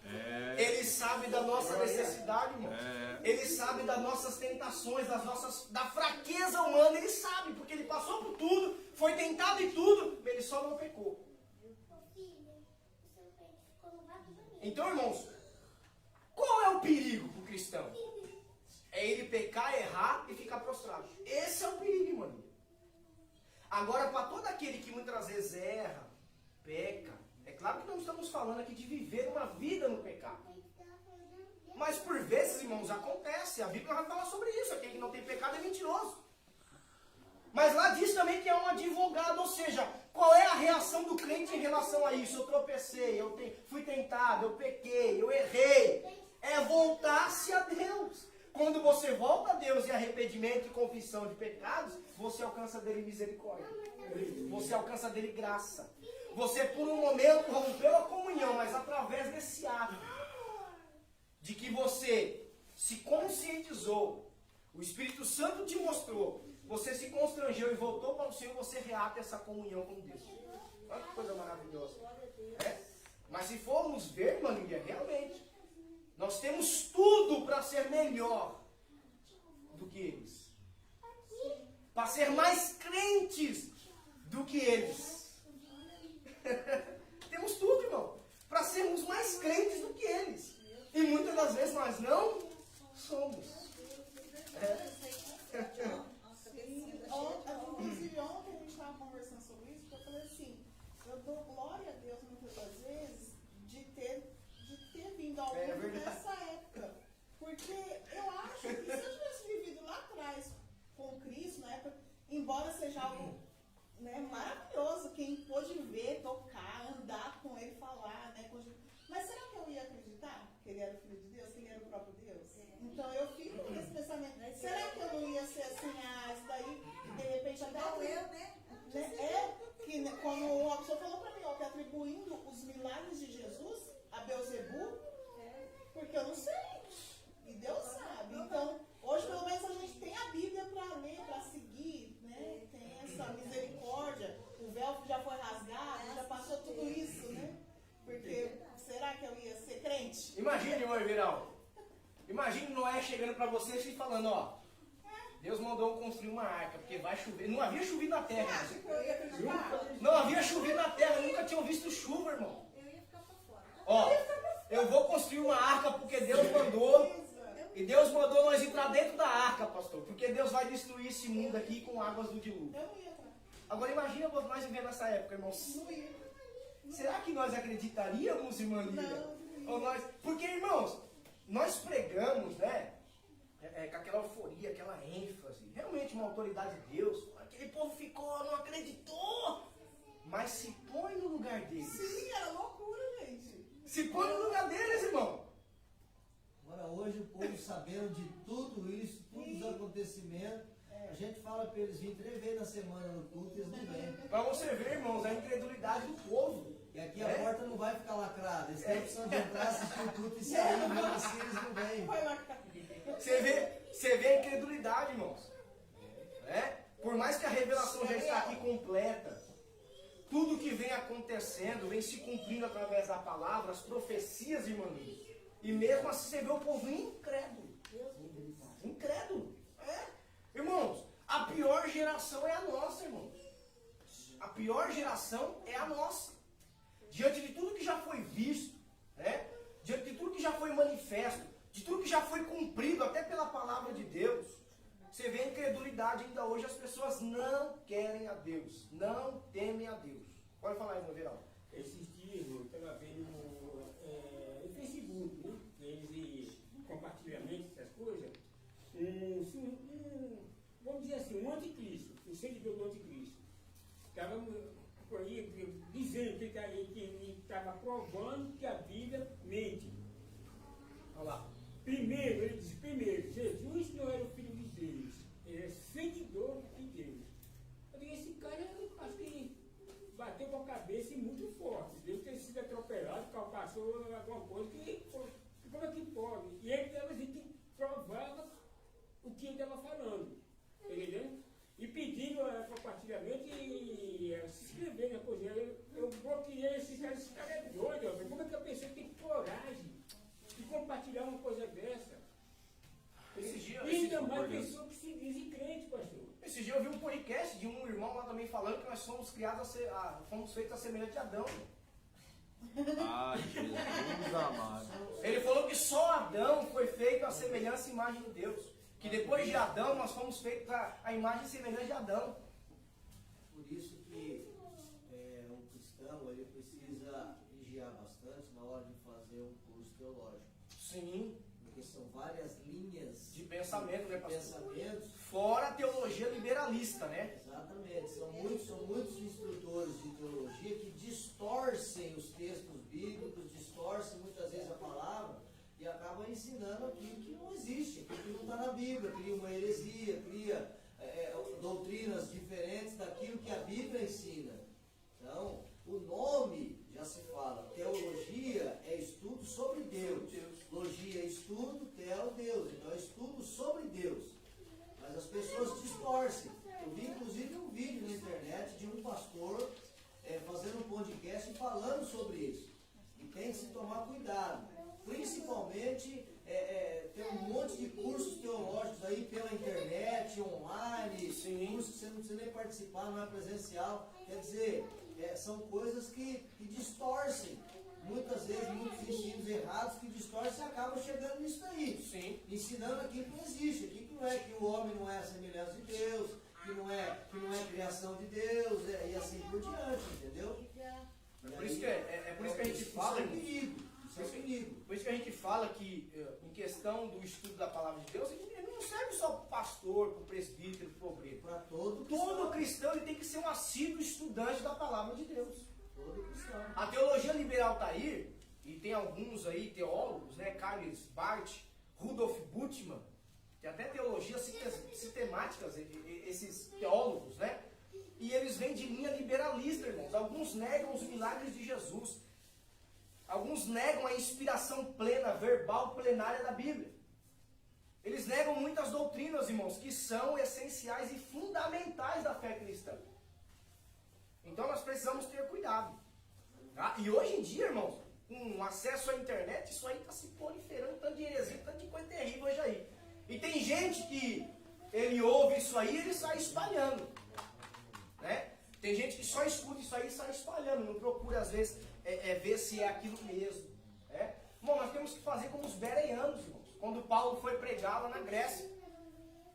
Ele sabe da nossa necessidade, irmão. Ele sabe das nossas tentações, da fraqueza humana. Ele sabe, porque ele passou por tudo, foi tentado em tudo, ele só não pecou. Então, irmãos, qual é o perigo para o cristão? É ele pecar, errar e ficar prostrado. Esse é o perigo, mano. Agora, para todo aquele que muitas vezes erra, peca, é claro que não estamos falando aqui de viver uma vida no pecado. Mas por vezes, irmãos, acontece. A Bíblia vai falar sobre isso. Aquele que não tem pecado é mentiroso. Mas lá diz também que é um advogado. Ou seja, qual é a reação do crente em relação a isso? Eu tropecei, fui tentado, eu pequei, eu errei. É voltar-se a Deus. Quando você volta a Deus em arrependimento e confissão de pecados, você alcança dele misericórdia. Você alcança dele graça. Você por um momento rompeu a comunhão, mas através desse ato de que você se conscientizou, o Espírito Santo te mostrou você se constrangeu e voltou para o Senhor, você reata essa comunhão com Deus. Olha que coisa maravilhosa. É? Mas se formos ver, irmã Lídia, realmente, nós temos tudo para ser melhor do que eles. Para ser mais crentes do que eles. Temos tudo, irmão. Para sermos mais crentes do que eles. E muitas das vezes nós não somos. Inclusive ontem a gente estava conversando sobre isso, porque eu falei assim, eu dou glória a Deus muitas das vezes de ter vindo ao mundo nessa época. Porque eu acho que se eu tivesse vivido lá atrás com Cristo, na época, embora seja algo, né, maravilhoso, quem pôde ver, tocar, andar com ele, falar, né, mas será que eu ia acreditar que ele era o Filho de Deus, que ele era o próprio Deus? Então eu fico com esse pensamento, será que eu não ia ser assim, isso daí, de repente até eu, né? que quando a pessoa falou pra mim, ó, que atribuindo os milagres de Jesus a Beelzebub, porque eu não sei, e Deus sabe. Então, hoje pelo menos a gente tem a Bíblia para ler, para seguir, né? Tem essa misericórdia, o véu já foi rasgado, já passou tudo isso, né? Porque será que eu ia ser crente? Imagine, irmão Everaldo. Imagine Noé chegando para vocês e falando, ó, Deus mandou construir uma arca, porque vai chover. Não havia chovido na terra. Acho que eu ia acreditar. Não havia chovido na terra, nunca tinham visto chuva, irmão. Eu ia ficar pra fora. Ó, eu vou construir uma arca porque Deus mandou. E Deus mandou nós ir para dentro da arca, pastor. Porque Deus vai destruir esse mundo aqui com águas do dilúvio. Eu não ia entrar. Agora imagina nós vivendo nessa época, irmãos. Não ia. Será que nós acreditaríamos, irmã Lídia? Não. Porque, irmãos, nós pregamos, né? Com aquela euforia, aquela ênfase. Realmente uma autoridade de Deus. Aquele povo ficou, não acreditou. Mas se põe no lugar deles. Sim, era loucura, gente. Se põe no lugar deles, irmão. Agora hoje o povo sabendo de tudo isso, todos os acontecimentos, a gente fala para eles virem 3 vezes na semana no culto e eles não vêm. Para você ver, irmãos, a incredulidade do povo. E aqui a porta não vai ficar lacrada. Eles têm a opção de entrar, assistir o culto e sair, mesmo assim eles não vêm. Vai lá. Você vê a incredulidade, irmãos. Por mais que a revelação já está aqui completa, tudo que vem acontecendo, vem se cumprindo através da palavra, as profecias, irmãos. E mesmo assim você vê o povo incrédulo. Incrédulo. Irmãos, a pior geração é a nossa, irmãos. A pior geração é a nossa. Diante de tudo que já foi visto, né? Diante de tudo que já foi manifesto, de tudo que já foi cumprido, até pela palavra de Deus, você vê a incredulidade ainda hoje, as pessoas não querem a Deus, não temem a Deus. Pode falar, irmão Verão. Esses dias eu estava vendo no Facebook, né? Eles compartilhamento, essas coisas. Vamos dizer assim, um anticristo, um seguidor do anticristo. Estava dizendo que ele estava provando que a Bíblia mente. Olha lá. Ele disse, Jesus não era o Filho de Deus, ele é seguidor de Deus. Eu digo, esse cara, eu acho que bateu com a cabeça e muito forte. Deve ter sido atropelado, passou alguma coisa que como é que pode? E ele estava dizendo que provava o que ele estava falando. Entendeu? E pedindo compartilhamento e se inscrever na coisa. Eu bloqueei esse cara é doido. Como é que a pessoa tem coragem de compartilhar uma coisa dessa? E ainda mais pessoa que se diz crente, pastor. Esse dia eu vi um podcast de um irmão lá também falando que nós somos criados fomos feitos a semelhança de Adão. Ai, Jesus amado. Ele falou que só Adão foi feito a semelhança e imagem de Deus. Que depois de Adão nós fomos feitos a imagem e semelhança de Adão. Por isso que um cristão ele precisa vigiar bastante na hora de fazer um curso teológico. Sim. Porque são várias linhas De pensamento, né, pastor? pensamentos. Fora a teologia liberalista, né? Exatamente. São muitos instrutores de teologia que distorcem os textos bíblicos, distorcem muitas vezes a palavra e acabam ensinando aquilo que não existe, aquilo que não está na Bíblia, cria uma heresia, cria doutrinas diferentes daquilo que a Bíblia ensina. Então, o nome já se fala, teologia é estudo sobre Deus. Logia é estudo, teo, Deus. Então é estudo sobre Deus. Mas as pessoas distorcem. Eu vi inclusive um vídeo na internet de um pastor fazendo um podcast falando sobre isso. E tem que se tomar cuidado. Principalmente tem um monte de cursos teológicos aí pela internet, online, cursos que você não precisa nem participar, não é presencial. Quer dizer, são coisas que distorcem. Muitas vezes, muitos ensinos errados que distorcem e acabam chegando nisso aí. Sim. Ensinando aquilo que não existe, aquilo que não é, que o homem não é a semelhança de Deus, que não é criação de Deus, e assim por diante, entendeu? Por isso que a gente fala. Isso é perigo. Isso é perigo. Por isso que a gente fala que, em questão do estudo da palavra de Deus, ele não serve só para o pastor, para o presbítero, para o obreiro. Para todo cristão ele tem que ser um assíduo estudante da palavra de Deus. Todo cristão. A teologia liberal está aí, e tem alguns aí teólogos, né? Karl Barth, Rudolf Bultmann, tem até teologias sistemáticas, esses teólogos, né? E eles vêm de linha liberalista, irmãos. Alguns negam os milagres de Jesus. Alguns negam a inspiração plena, verbal, plenária da Bíblia. Eles negam muitas doutrinas, irmãos, que são essenciais e fundamentais da fé cristã. Então nós precisamos ter cuidado. Tá? E hoje em dia, irmãos, com acesso à internet, isso aí está se proliferando, tanto de heresia, tanto de coisa terrível hoje aí. E tem gente que ele ouve isso aí e ele sai espalhando. Né? Tem gente que só escuta isso aí e sai espalhando, não procura às vezes ver se é aquilo mesmo. Né? Bom, nós temos que fazer como os bereanos, irmãos. Quando Paulo foi pregar lá na Grécia.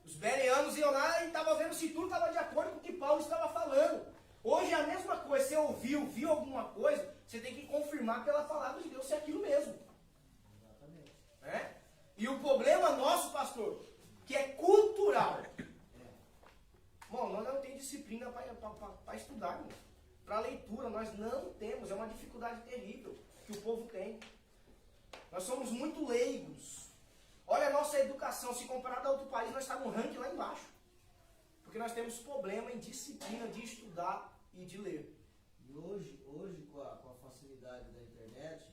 Os bereanos iam lá e estavam vendo se tudo estava de acordo com o que Paulo estava falando. Hoje é a mesma coisa, você viu alguma coisa, você tem que confirmar pela palavra de Deus se é aquilo mesmo. Exatamente. Né? E o problema nosso, pastor, que é cultural. Bom, nós não temos disciplina para estudar, irmão. Para leitura, nós não temos. É uma dificuldade terrível que o povo tem. Nós somos muito leigos. Olha a nossa educação. Se comparado a outro país, nós estamos no ranking lá embaixo. Porque nós temos problema em disciplina de estudar e de ler. E hoje com a facilidade da internet,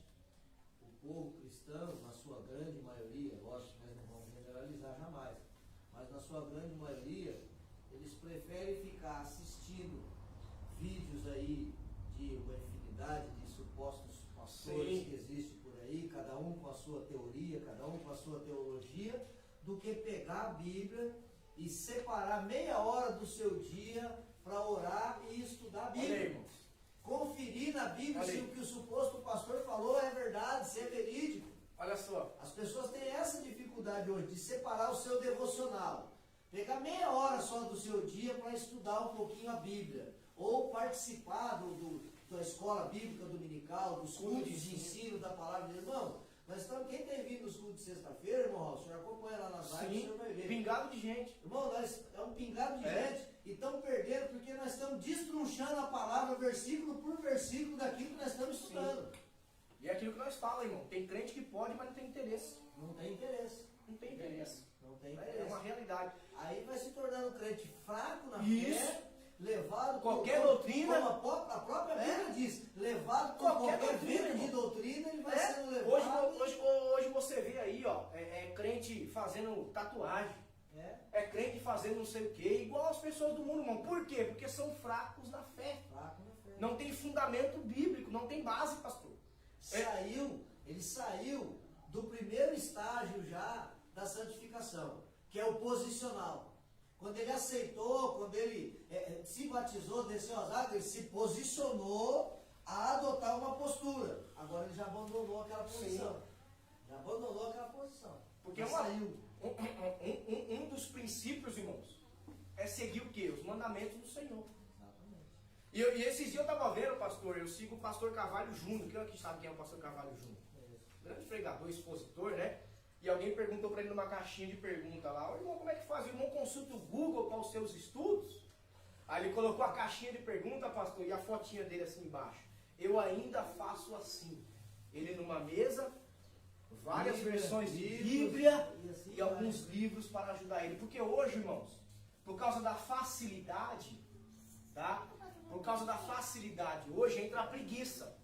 o povo cristão, na sua grande maioria, lógico que nós não vamos generalizar jamais, mas na sua grande maioria, eles preferem ficar assistindo vídeos aí de uma infinidade de supostos pastores que existem por aí, cada um com a sua teoria, cada um com a sua teologia, do que pegar a Bíblia e separar meia hora do seu dia para orar e estudar a Bíblia. Conferir na Bíblia se o que o suposto pastor falou é verdade, se é verídico. Olha só. As pessoas têm essa dificuldade hoje de separar o seu devocional. Pegar meia hora só do seu dia para estudar um pouquinho a Bíblia. Ou participar da escola bíblica dominical, dos cultos de ensino da palavra de Deus. Irmão, nós estamos, quem tem vindo nos cultos de sexta-feira, irmão, o senhor acompanha lá nas lives, o senhor vai ver. Pingado de gente. Irmão, é um pingado de gente e estamos perdendo porque nós estamos destrunchando a palavra versículo por versículo daquilo que nós estamos estudando. E é aquilo que nós falamos, irmão. Tem crente que pode, mas não tem interesse. Não tem interesse. Não tem interesse. Não tem interesse. É uma realidade. Aí vai se tornando um crente fraco na Isso. fé, levado qualquer doutrina. Como a própria Bíblia diz, levado por qualquer vento de doutrina, ele vai sendo levado. Hoje você vê aí, ó, crente fazendo tatuagem. É crente fazendo não sei o que, igual as pessoas do mundo, irmão. Por quê? Porque são fracos na fé. Não tem fundamento bíblico, não tem base, pastor. Ele saiu do primeiro estágio já da santificação, que é o posicional. Quando ele aceitou, quando ele se batizou, desceu as águas, ele se posicionou a adotar uma postura. Agora ele já abandonou aquela posição. Sim. Já abandonou aquela posição. Porque saiu. Um dos princípios, irmãos, é seguir o quê? Os mandamentos do Senhor. Exatamente. E esses dias eu estava vendo, pastor, eu sigo o pastor Carvalho Júnior. Quem aqui sabe quem é o pastor Carvalho Júnior? Grande pregador, expositor, né? E alguém perguntou para ele numa caixinha de pergunta lá: irmão, como é que faz? O irmão consulta o Google para os seus estudos? Aí ele colocou a caixinha de pergunta, pastor, e a fotinha dele assim embaixo. Eu ainda faço assim. Ele numa mesa, várias versões de Bíblia e alguns livros para ajudar ele. Porque hoje, irmãos, por causa da facilidade, tá? Por causa da facilidade, hoje entra a preguiça.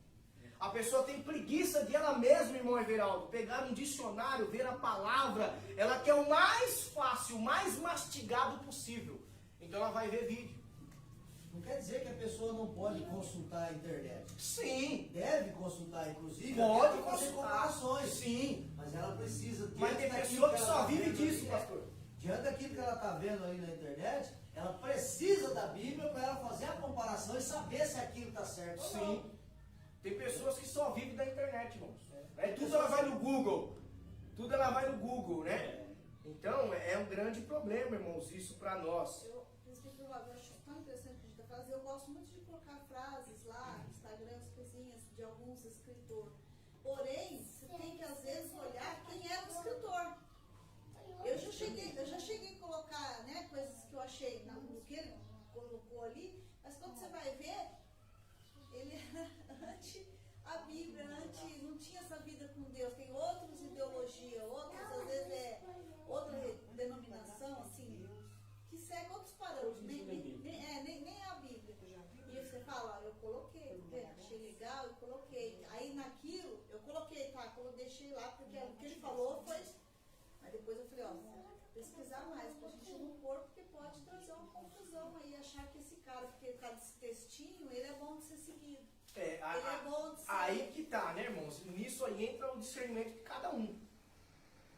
A pessoa tem preguiça de ela mesma, irmão Everaldo, pegar um dicionário, ver a palavra. Ela quer o mais fácil, o mais mastigado possível. Então ela vai ver vídeo. Não quer dizer que a pessoa não pode consultar a internet. Sim. Deve consultar, inclusive. Pode até pra fazer consultar. comparações. Sim. Mas ela precisa. Mas tem diante daquilo pessoa que ela só tá vive vendo disso, ali, pastor. Diante daquilo que ela está vendo aí na internet, ela precisa da Bíblia para ela fazer a comparação e saber se aquilo está certo ou não. Sim. Tem pessoas que só vivem da internet, irmãos. Tudo ela vai no Google. Tudo ela vai no Google, né? Então, é um grande problema, irmãos, isso para nós. Eu acho tão interessante que a gente está fazendo. Eu gosto muito de colocar frases lá no Instagram, as coisinhas de alguns escritores. Porém, você tem que às vezes olhar quem era o escritor. Eu já cheguei a colocar, né, coisas que eu achei no que ele colocou ali, mas quando você vai ver, ele era anti a Bíblia, não tinha essa vida com Deus. Tem outras ideologias, outras, às vezes outra denominação, assim, que segue outros parâmetros, nem a Bíblia. E você fala, eu coloquei, achei legal, eu coloquei. Aí naquilo, eu coloquei, tá, eu deixei lá, porque o que ele falou foi. Mas depois eu falei, pesquisar mais, pra gente não pôr, porque pode trazer uma confusão aí, achar que esse cara, porque ele tá desse textinho, ele é bom de ser seguido. Ele é bom de ser... Aí que tá, né, irmãos? Nisso aí entra o discernimento de cada um.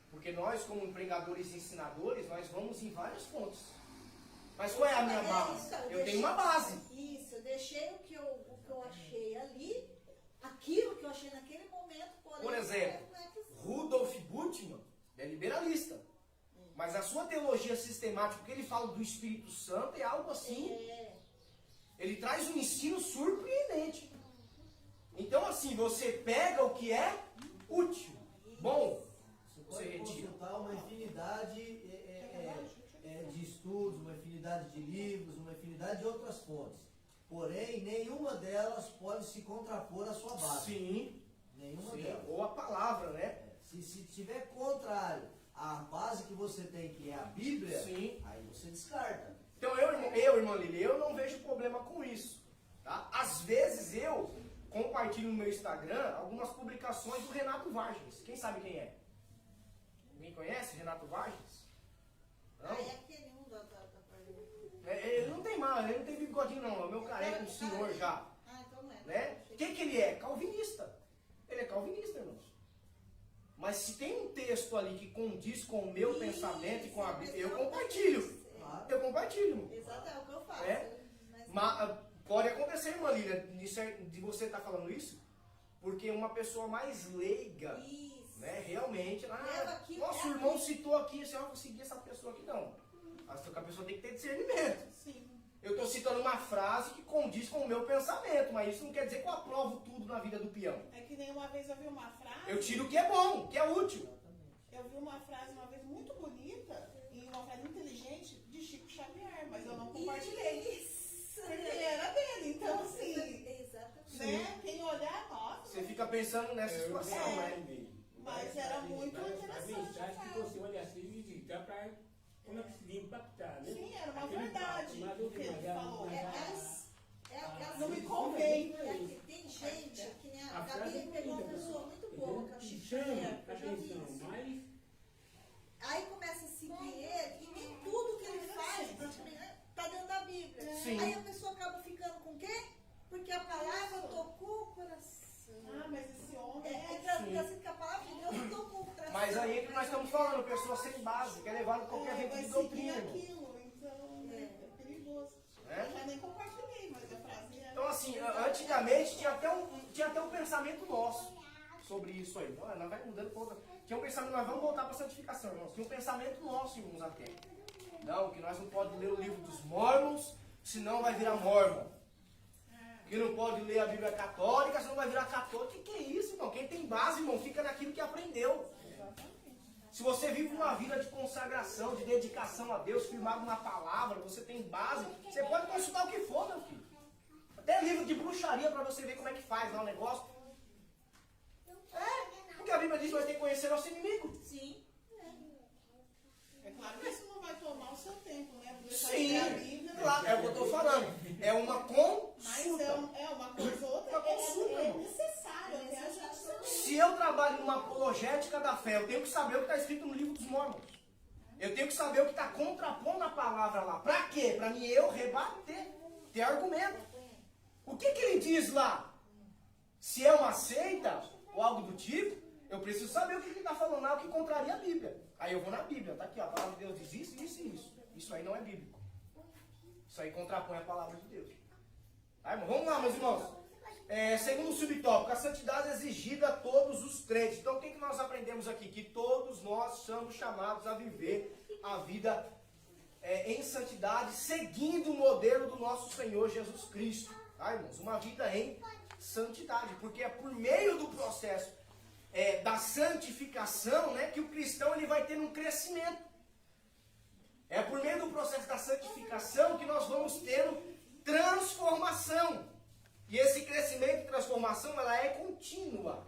Porque nós, como pregadores e ensinadores, nós vamos em várias fontes. Mas qual é a minha base? Eu tenho uma base. Isso, eu deixei o que eu achei ali, aquilo que eu achei naquele momento, porém... Por exemplo, Rudolf Bultmann é liberalista. Mas a sua teologia sistemática, porque ele fala do Espírito Santo, é algo assim. Ele traz um ensino surpreendente. Então, assim, você pega o que é útil, bom, Você pode consultar uma infinidade de estudos, uma infinidade de livros, uma infinidade de outras fontes. Porém, nenhuma delas pode se contrapor à sua base. Sim. Nenhuma Sim. delas. Ou a palavra, né? Se tiver contrário à base que você tem, que é a Bíblia, Sim. aí você descarta. Então, irmã Lili, eu não vejo problema com isso. Tá? Às vezes eu compartilho no meu Instagram algumas publicações do Renato Vargens. Quem sabe quem é? Alguém conhece Renato Vargens? Não? É aquele um da Ele não tem mal, ele não tem bigodinho não, é o meu careca, um senhor já. então não é. Né? O que ele é? Calvinista. Ele é calvinista, irmãos. Mas se tem um texto ali que condiz com o meu pensamento e com a Bíblia, eu compartilho. Eu compartilho. Exato, é o que eu faço. Mas pode acontecer, irmã Lília, de você estar falando isso, porque uma pessoa mais leiga, né, realmente, nossa, o irmão citou aqui, assim, eu vou seguir essa pessoa aqui, não. A pessoa tem que ter discernimento. Sim. Eu estou citando uma frase que condiz com o meu pensamento, mas isso não quer dizer que eu aprovo tudo na vida do peão. É que nem uma vez eu vi uma frase. Eu tiro o que é bom, o que é útil. Eu vi uma frase uma vez muito bonita e uma frase inteligente de Chico Xavier, mas eu não compartilhei. Isso. Porque era dele, então assim, Exatamente. né? Quem olhar, nossa. Você fica pensando nessa situação, né? Mas era muito A interessante. mensagem que você olha assim e dá para impactar, né? Sim, era uma Aquele verdade papo, o que ele falou. Não me Assim, convém. tem gente que nem a frase Gabi é pegou uma bonita, pessoa muito boa, que é o que Chico chama Xavier, a eu já vi atenção, isso. mas Aí começa a seguir ele e nem tudo que ele faz está dentro da Bíblia. Sim. Aí a pessoa acaba ficando com o quê? Porque a palavra tocou o coração. Ah, mas esse homem Porque assim que a palavra de Deus tocou o coração. Mas aí é que nós estamos falando, pessoa sem base, que é levada a qualquer vento vai de seguir doutrina, irmão. aquilo, então é perigoso. É? Eu já nem compartilhei, mas a frase era... Então assim, antigamente tinha até um pensamento nosso sobre isso aí. Olha, nós vai mudando para outra. Tinha um pensamento, nós vamos voltar para a santificação, irmãos. Tinha um pensamento nosso, irmãos, até. Não, que nós não podemos ler o livro dos Mormons, senão vai virar Mormon. Que não pode ler a Bíblia católica, senão vai virar católico. Que é isso, irmão? Quem tem base, irmão, fica naquilo que aprendeu. Se você vive uma vida de consagração, de dedicação a Deus, firmado na palavra, você tem base, você pode consultar o que for, meu filho. Até livro de bruxaria para você ver como é que faz lá o negócio. Porque a Bíblia diz que nós temos que conhecer nosso inimigo. Sim. É claro que isso não vai tomar o seu tempo, né? Você Sim, vai ler a Bíblia, claro, é o que eu estou falando. É uma mas consulta. é uma coisa ou outra, Uma consulta, é irmão. necessário até a gente saber. Se eu trabalho numa apologética da fé, eu tenho que saber o que está escrito no livro dos Mormons. Eu tenho que saber o que está contrapondo a palavra lá. Para quê? Para mim eu rebater, ter argumento. O que ele diz lá? Se é uma seita ou algo do tipo, eu preciso saber o que ele está falando lá, o que contraria a Bíblia. Aí eu vou na Bíblia, tá aqui, ó, a palavra de Deus diz isso, isso e isso. Isso aí não é bíblico. Isso aí contrapõe a palavra de Deus. Tá, irmão? Vamos lá, meus irmãos. Segundo subtópico, a santidade exigida a todos os crentes. Então, o que nós aprendemos aqui? Que todos nós somos chamados a viver a vida em santidade, seguindo o modelo do nosso Senhor Jesus Cristo. Tá, irmãos? Uma vida em santidade. Porque é por meio do processo da santificação, né, que o cristão ele vai ter um crescimento. É por meio do processo da santificação que nós vamos tendo transformação. E esse crescimento e transformação, ela é contínua.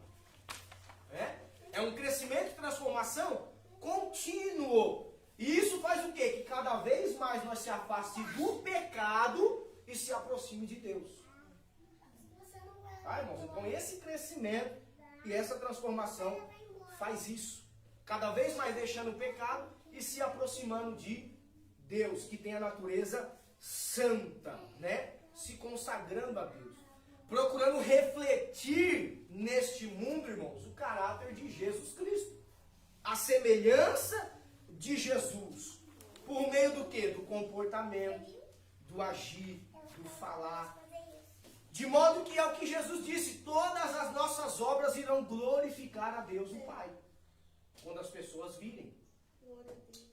É um crescimento e transformação contínuo. E isso faz o quê? Que cada vez mais nós se afaste do pecado e se aproxime de Deus. Tá, irmãos? Então esse crescimento e essa transformação faz isso. Cada vez mais deixando o pecado e se aproximando de Deus, que tem a natureza santa, né? Se consagrando a Deus. Procurando refletir neste mundo, irmãos, o caráter de Jesus Cristo. A semelhança de Jesus. Por meio do quê? Do comportamento, do agir, do falar. De modo que é o que Jesus disse, todas as nossas obras irão glorificar a Deus o Pai. Quando as pessoas virem.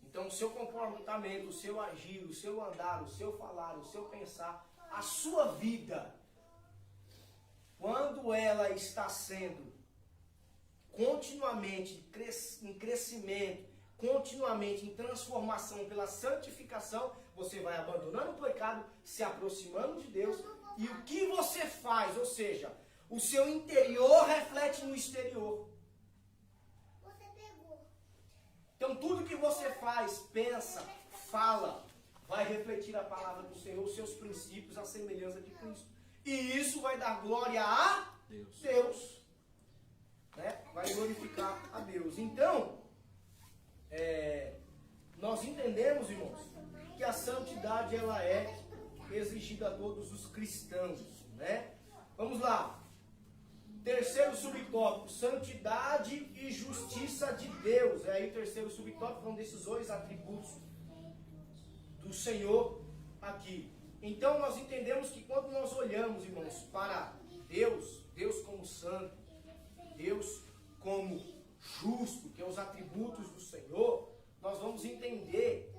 Então o seu comportamento, o seu agir, o seu andar, o seu falar, o seu pensar, a sua vida, quando ela está sendo continuamente em crescimento, continuamente em transformação pela santificação, você vai abandonando o pecado, se aproximando de Deus, e o que você faz, ou seja, o seu interior reflete no exterior. Então tudo que você faz, pensa, fala, vai refletir a palavra do Senhor, os seus princípios, a semelhança de Cristo. E isso vai dar glória a Deus. Né? Vai glorificar a Deus. Então, nós entendemos, irmãos, que a santidade ela é exigida a todos os cristãos. Né? Vamos lá. Terceiro subtópico, santidade e justiça de Deus. É aí o terceiro subtópico, são desses dois atributos do Senhor aqui. Então nós entendemos que quando nós olhamos, irmãos, para Deus, Deus como santo, Deus como justo, que é os atributos do Senhor, nós vamos entender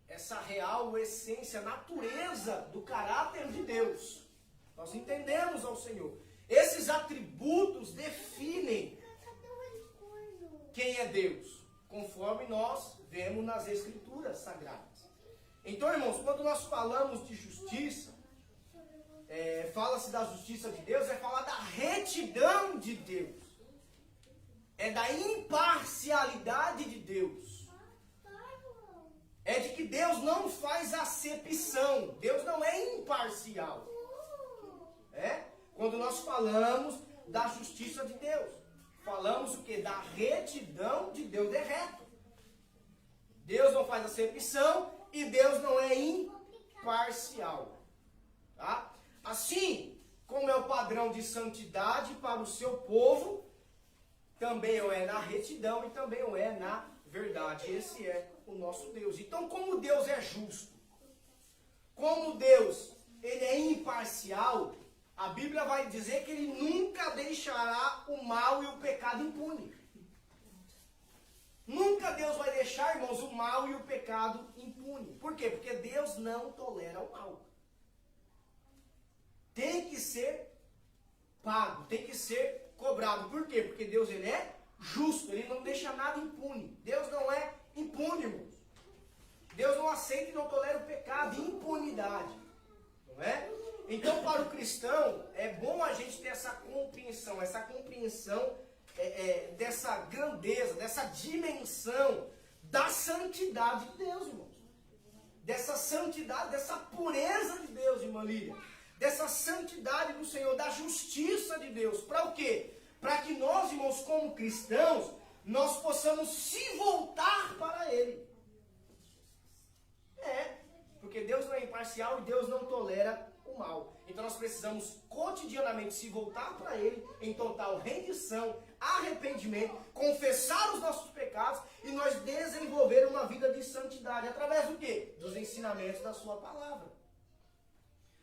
essa real essência, natureza do caráter de Deus. Nós entendemos ao Senhor. Esses atributos definem quem é Deus, conforme nós vemos nas Escrituras Sagradas. Então, irmãos, quando nós falamos de justiça, fala-se da justiça de Deus, é falar da retidão de Deus. É da imparcialidade de Deus. É de que Deus não faz acepção. Deus não é imparcial. Quando nós falamos da justiça de Deus, falamos o quê? Da retidão de Deus, é reto. Deus não faz acepção e Deus não é imparcial. Tá? Assim como é o padrão de santidade para o seu povo, também o é na retidão e também o é na verdade. Esse é o nosso Deus. Então, como Deus é justo, como Deus ele é imparcial, a Bíblia vai dizer que ele nunca deixará o mal e o pecado impune. Nunca Deus vai deixar, irmãos, o mal e o pecado impune. Por quê? Porque Deus não tolera o mal. Tem que ser pago, tem que ser cobrado. Por quê? Porque Deus ele é justo, ele não deixa nada impune. Deus não é impune, irmãos. Deus não aceita e não tolera o pecado, impunidade. Não é? Então, para o cristão, é bom a gente ter essa compreensão dessa grandeza, dessa dimensão da santidade de Deus, irmãos. Dessa santidade, dessa pureza de Deus, irmã Lília. Dessa santidade do Senhor, da justiça de Deus. Para o quê? Para que nós, irmãos, como cristãos, nós possamos se voltar para Ele. Porque Deus não é imparcial e Deus não tolera o mal. Então nós precisamos cotidianamente se voltar para Ele em total rendição, arrependimento, confessar os nossos pecados e nós desenvolver uma vida de santidade. Através do quê? Dos ensinamentos da sua palavra.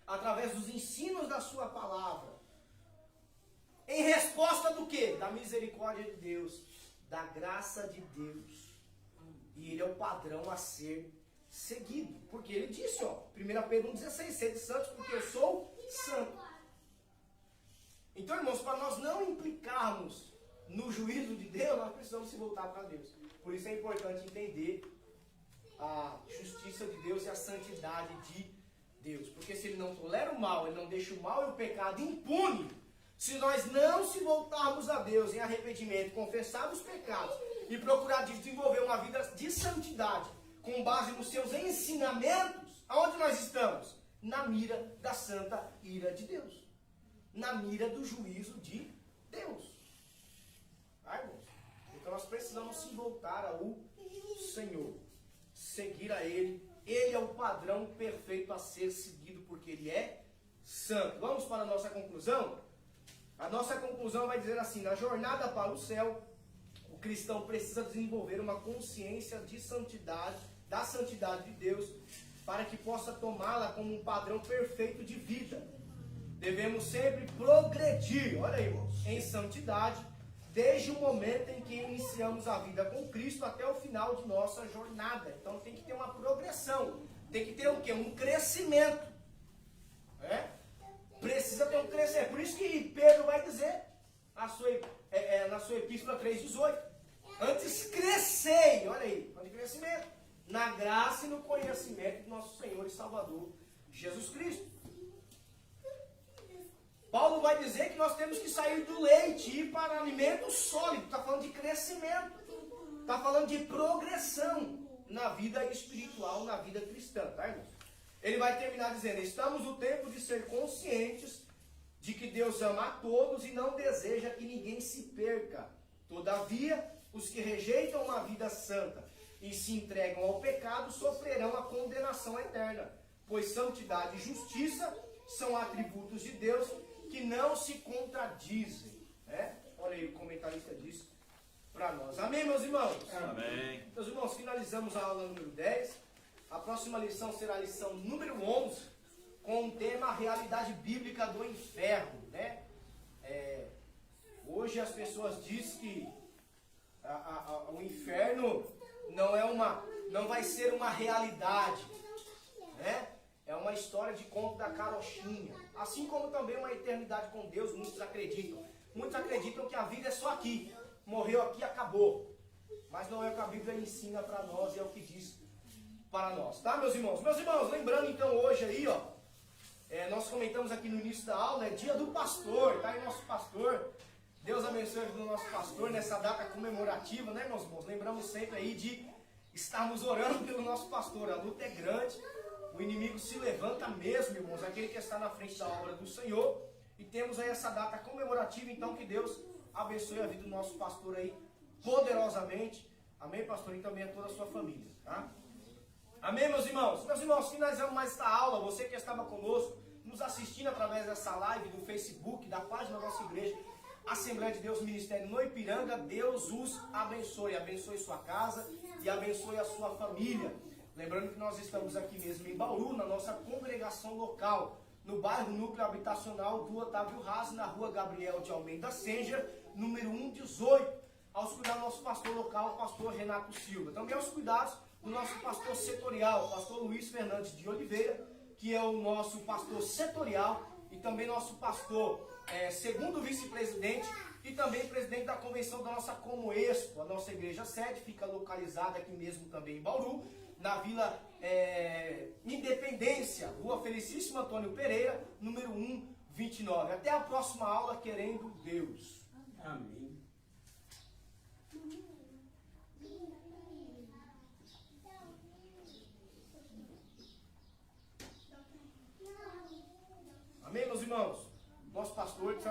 Através dos ensinos da sua palavra. Em resposta do quê? Da misericórdia de Deus, da graça de Deus. E Ele é o padrão a ser seguido. Porque Ele disse, 1 Pedro 1,16, sede santos porque eu sou santo. Então, irmãos, para nós não implicarmos no juízo de Deus, nós precisamos se voltar para Deus. Por isso é importante entender a justiça de Deus e a santidade de Deus. Porque se Ele não tolera o mal, Ele não deixa o mal e o pecado impune. Se nós não se voltarmos a Deus em arrependimento, confessar os pecados e procurar desenvolver uma vida de santidade, com base nos seus ensinamentos, aonde nós estamos? Na mira da santa ira de Deus. Na mira do juízo de Deus. Irmãos? Então nós precisamos se voltar ao Senhor. Seguir a Ele. Ele é o padrão perfeito a ser seguido, porque Ele é santo. Vamos para a nossa conclusão? A nossa conclusão vai dizer assim: na jornada para o céu, o cristão precisa desenvolver uma consciência de santidade, da santidade de Deus, para que possa tomá-la como um padrão perfeito de vida. Devemos sempre progredir, olha aí, irmãos, em santidade, desde o momento em que iniciamos a vida com Cristo até o final de nossa jornada. Então tem que ter uma progressão, tem que ter o quê? Um crescimento. Precisa ter um crescimento. Por isso que Pedro vai dizer na sua epístola 3,18: antes crescei, olha aí, de crescimento, na graça e no conhecimento de nosso Senhor e Salvador Jesus Cristo. Paulo vai dizer que nós temos que sair do leite e ir para alimento sólido. Está falando de crescimento, está falando de progressão na vida espiritual, na vida cristã, tá, irmãos? Ele vai terminar dizendo: estamos no tempo de ser conscientes de que Deus ama a todos e não deseja que ninguém se perca. Todavia, os que rejeitam uma vida santa e se entregam ao pecado sofrerão a condenação eterna, pois santidade e justiça são atributos de Deus que não se contradizem. Olha aí, o comentarista diz para nós. Amém, meus irmãos? Amém. Meus irmãos, finalizamos a aula número 10. A próxima lição será a lição número 11, com o tema realidade bíblica do inferno. Hoje as pessoas dizem que o inferno não vai ser uma realidade. É uma história de conto da carochinha. Assim como também uma eternidade com Deus, muitos acreditam. Muitos acreditam que a vida é só aqui. Morreu aqui, acabou. Mas não é o que a Bíblia ensina para nós, é o que diz para nós, tá, meus irmãos? Meus irmãos, lembrando então hoje aí, nós comentamos aqui no início da aula, é dia do pastor, tá aí nosso pastor. Deus abençoe o nosso pastor nessa data comemorativa, né, meus irmãos? Lembramos sempre aí de estarmos orando pelo nosso pastor. A luta é grande, o inimigo se levanta mesmo, irmãos, aquele que está na frente da obra do Senhor. E temos aí essa data comemorativa, então que Deus abençoe a vida do nosso pastor aí poderosamente. Amém, pastor? E também a toda a sua família, tá? Amém, meus irmãos? Meus irmãos, finalizamos mais esta aula. Você que estava conosco, nos assistindo através dessa live do Facebook, da página da nossa igreja, Assembleia de Deus Ministério no Ipiranga, Deus os abençoe. Abençoe sua casa e abençoe a sua família. Lembrando que nós estamos aqui mesmo em Bauru, na nossa congregação local, no bairro Núcleo Habitacional do Otávio Raz, na rua Gabriel de Almeida Senger, número 118. Aos cuidados do nosso pastor local, o pastor Renato Silva. Também aos cuidados do nosso pastor setorial, o pastor Luiz Fernandes de Oliveira, que é o nosso pastor setorial e também nosso pastor segundo vice-presidente e também presidente da convenção da nossa Comoexpo. A nossa igreja sede fica localizada aqui mesmo também em Bauru, na Vila Independência, Rua Felicíssimo Antônio Pereira, número 129. Até a próxima aula, querendo Deus. Amém. Amém, meus irmãos? Nosso pastor, que